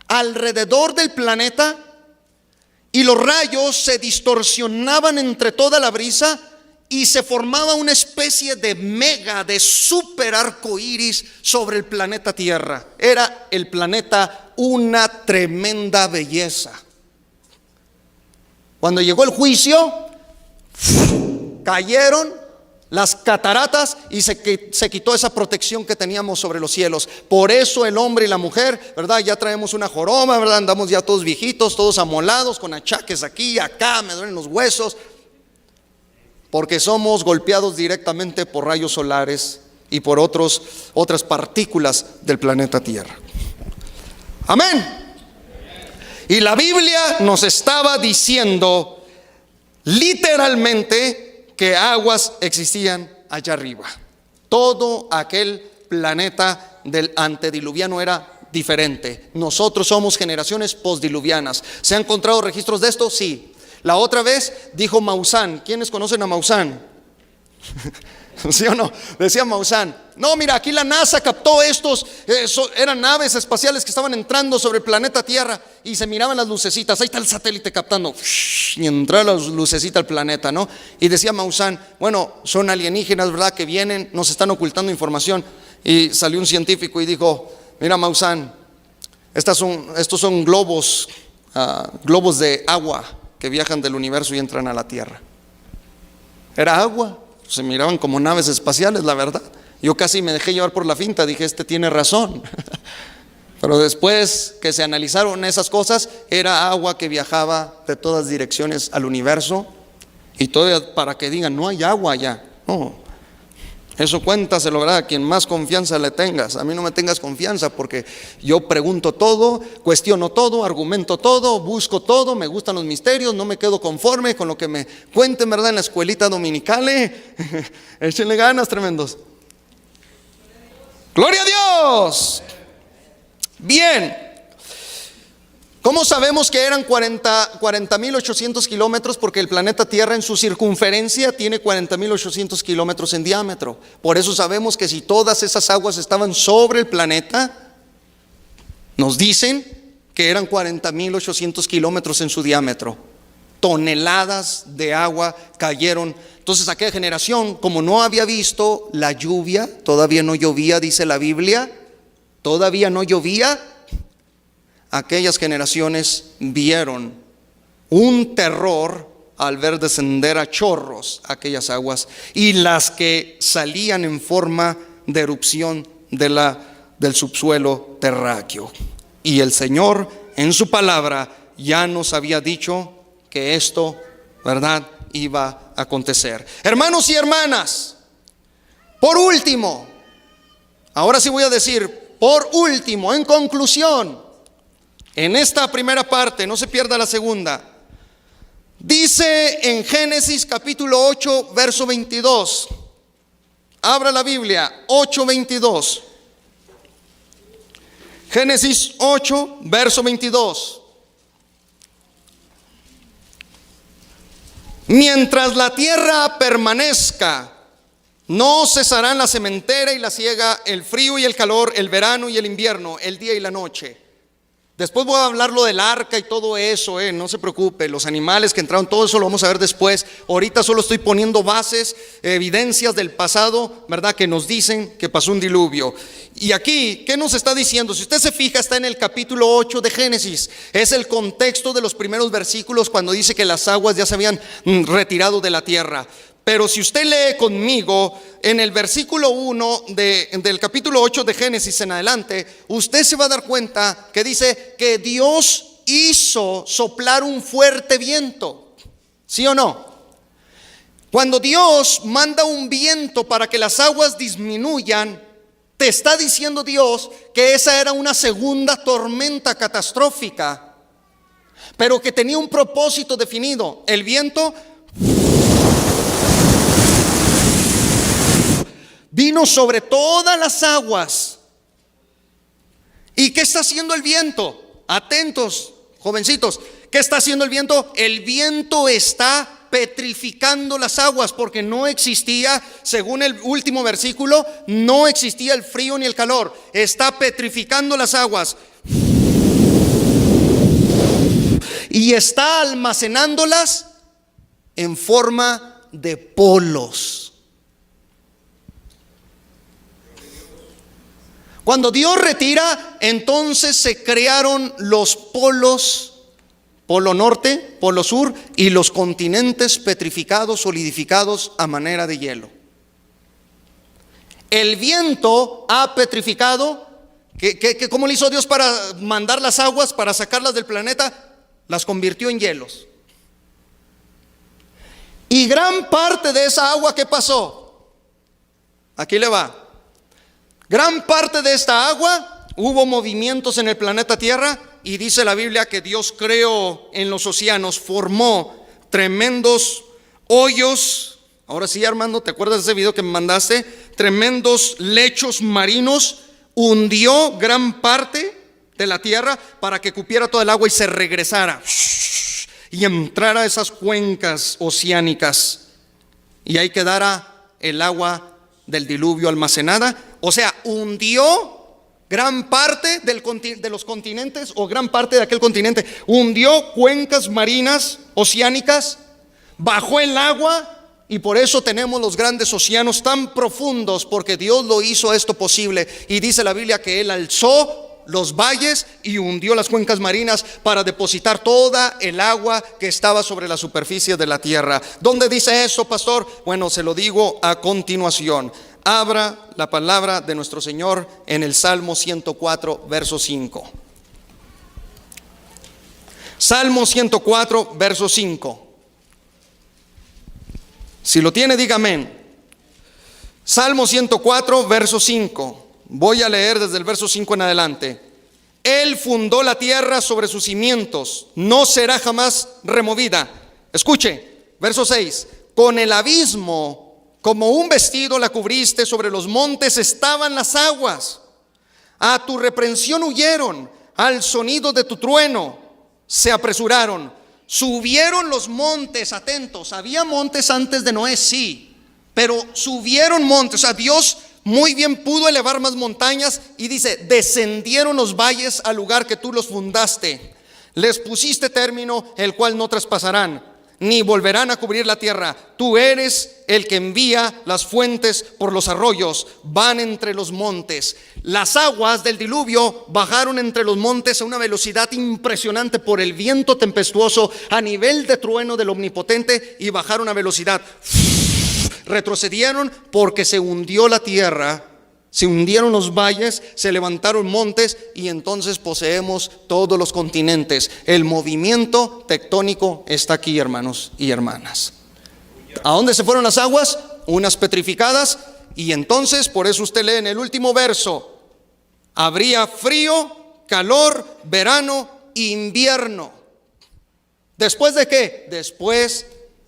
alrededor del planeta, y los rayos se distorsionaban entre toda la brisa y se formaba una especie de mega, de super arco iris sobre el planeta Tierra. Era el planeta una tremenda belleza. Cuando llegó el juicio, cayeron las cataratas y se quitó esa protección que teníamos sobre los cielos. Por eso el hombre y la mujer, ¿verdad?, ya traemos una joroba, ¿verdad? Andamos ya todos viejitos, todos amolados, con achaques aquí y acá, me duelen los huesos, porque somos golpeados directamente por rayos solares y por otras partículas del planeta Tierra. Amén. Y la Biblia nos estaba diciendo literalmente que aguas existían allá arriba. Todo aquel planeta del antediluviano era diferente. Nosotros somos generaciones postdiluvianas. ¿Se han encontrado registros de esto? Sí. La otra vez dijo Maussan. ¿Quiénes conocen a Maussan? ¿Sí o no? Decía Maussan: no, mira, aquí la NASA captó estos, eran naves espaciales que estaban entrando sobre el planeta Tierra y se miraban las lucecitas. Ahí está el satélite captando y entra la lucecita al planeta, ¿no? Y decía Maussan: bueno, son alienígenas, ¿verdad?, que vienen, nos están ocultando información. Y salió un científico y dijo: mira, Maussan, estos son globos de agua que viajan del universo y entran a la Tierra. Era agua. Se miraban como naves espaciales, la verdad. Yo casi me dejé llevar por la finta, dije, este tiene razón. Pero después que se analizaron esas cosas, era agua que viajaba de todas direcciones al universo. Y todavía para que digan, no hay agua allá. No, Eso cuéntaselo, ¿verdad? A quien más confianza le tengas. A mí no me tengas confianza porque yo pregunto todo, cuestiono todo, argumento todo, busco todo, me gustan los misterios, no me quedo conforme con lo que me cuenten, ¿verdad? En la escuelita dominical. Échenle ganas, tremendos. ¡Gloria a Dios! Bien. ¿Cómo sabemos que eran 40.800 kilómetros? Porque el planeta Tierra en su circunferencia tiene 40.800 kilómetros en diámetro. Por eso sabemos que si todas esas aguas estaban sobre el planeta, nos dicen que eran 40.800 kilómetros en su diámetro. Toneladas de agua cayeron. Entonces aquella generación, como no había visto la lluvia, todavía no llovía, dice la Biblia, todavía no llovía. Aquellas generaciones vieron un terror al ver descender a chorros aquellas aguas, y las que salían en forma de erupción del subsuelo terráqueo. Y el Señor en su palabra ya nos había dicho que esto, ¿verdad?, iba a acontecer. Hermanos y hermanas, por último, ahora sí voy a decir, por último, en conclusión, en esta primera parte, no se pierda la segunda. Dice en Génesis capítulo 8, verso 22. Abra la Biblia, 8:22. Génesis 8, verso 22. Mientras la tierra permanezca, no cesarán la sementera y la siega, el frío y el calor, el verano y el invierno, el día y la noche. Después voy a hablar lo del arca y todo eso, no se preocupe, los animales que entraron, todo eso lo vamos a ver después. Ahorita solo estoy poniendo bases, evidencias del pasado, ¿verdad?, que nos dicen que pasó un diluvio. Y aquí, ¿qué nos está diciendo? Si usted se fija, está en el capítulo 8 de Génesis. Es el contexto de los primeros versículos cuando dice que las aguas ya se habían retirado de la tierra. Pero si usted lee conmigo en el versículo 1 del capítulo 8 de Génesis en adelante, usted se va a dar cuenta que dice que Dios hizo soplar un fuerte viento. ¿Sí o no? Cuando Dios manda un viento para que las aguas disminuyan, te está diciendo Dios que esa era una segunda tormenta catastrófica, pero que tenía un propósito definido. El viento vino sobre todas las aguas. ¿Y qué está haciendo el viento? Atentos, jovencitos. ¿Qué está haciendo el viento? El viento está petrificando las aguas, porque no existía, según el último versículo, no existía el frío ni el calor. Está petrificando las aguas y está almacenándolas en forma de polos. Cuando Dios retira, entonces se crearon los polos, polo norte, polo sur, y los continentes petrificados, solidificados a manera de hielo. El viento ha petrificado. ¿Cómo le hizo Dios para mandar las aguas, para sacarlas del planeta? Las convirtió en hielos. Y gran parte de esa agua, ¿qué pasó? Aquí le va. Gran parte de esta agua, hubo movimientos en el planeta Tierra, y dice la Biblia que Dios creó en los océanos, formó tremendos hoyos. Ahora sí, Armando, ¿te acuerdas de ese video que me mandaste? Tremendos lechos marinos, hundió gran parte de la tierra para que cupiera todo el agua y se regresara y entrara a esas cuencas oceánicas, y ahí quedara el agua del diluvio almacenada. O sea, hundió gran parte de los continentes, o gran parte de aquel continente, hundió cuencas marinas oceánicas, bajó el agua, y por eso tenemos los grandes océanos tan profundos, porque Dios lo hizo esto posible. Y dice la Biblia que Él alzó los valles y hundió las cuencas marinas para depositar toda el agua que estaba sobre la superficie de la tierra. ¿Dónde dice eso, pastor? Bueno, se lo digo a continuación. Abra la palabra de nuestro Señor en el Salmo 104, verso 5. Salmo 104, verso 5. Si lo tiene, diga amén. Salmo 104, verso 5. Voy a leer desde el verso 5 en adelante. Él fundó la tierra sobre sus cimientos, no será jamás removida. Escuche, verso 6. Con el abismo, como un vestido la cubriste, sobre los montes estaban las aguas. A tu reprensión huyeron, al sonido de tu trueno se apresuraron. Subieron los montes, atentos, había montes antes de Noé, sí, pero subieron montes, o sea, Dios muy bien pudo elevar más montañas, y dice, descendieron los valles al lugar que tú los fundaste. Les pusiste término, el cual no traspasarán, ni volverán a cubrir la tierra. Tú eres el que envía las fuentes por los arroyos, van entre los montes. Las aguas del diluvio bajaron entre los montes a una velocidad impresionante por el viento tempestuoso, a nivel de trueno del Omnipotente, y bajaron a velocidad. Retrocedieron porque se hundió la tierra, se hundieron los valles, se levantaron montes, y entonces poseemos todos los continentes. El movimiento tectónico está aquí, hermanos y hermanas. ¿A dónde se fueron las aguas? Unas petrificadas, y entonces por eso usted lee en el último verso: habría frío, calor, verano, invierno. ¿Después de qué? Después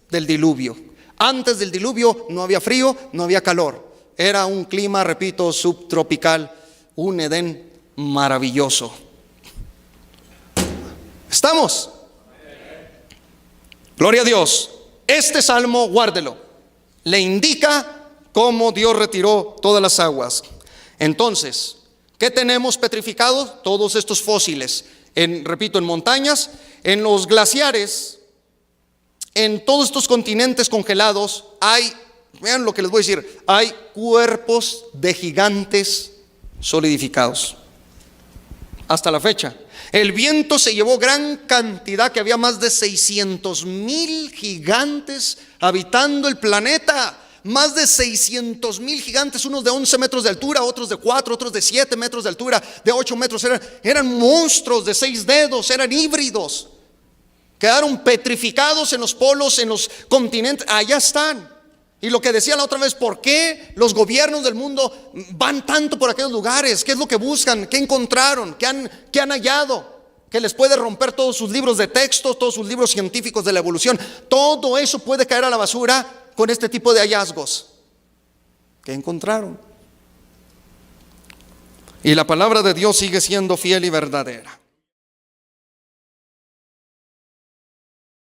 del diluvio. Antes del diluvio no había frío, no había calor. Era un clima, repito, subtropical, un Edén maravilloso. ¿Estamos? Gloria a Dios. Este salmo, guárdelo, le indica cómo Dios retiró todas las aguas. Entonces, ¿qué tenemos petrificado? Todos estos fósiles, repito, en montañas, en los glaciares, en todos estos continentes congelados hay, vean lo que les voy a decir, hay cuerpos de gigantes solidificados. Hasta la fecha, el viento se llevó gran cantidad, que había más de 600,000 gigantes habitando el planeta. Más de 600,000 gigantes, unos de 11 metros de altura, otros de 4, otros de 7 metros de altura, de 8 metros. Eran monstruos de 6 dedos, eran híbridos. Quedaron petrificados en los polos, en los continentes, allá están. Y lo que decía la otra vez, ¿por qué los gobiernos del mundo van tanto por aquellos lugares? ¿Qué es lo que buscan? ¿Qué encontraron? ¿Qué han hallado? Que les puede romper todos sus libros de texto, todos sus libros científicos de la evolución. Todo eso puede caer a la basura con este tipo de hallazgos. ¿Qué encontraron? Y la palabra de Dios sigue siendo fiel y verdadera.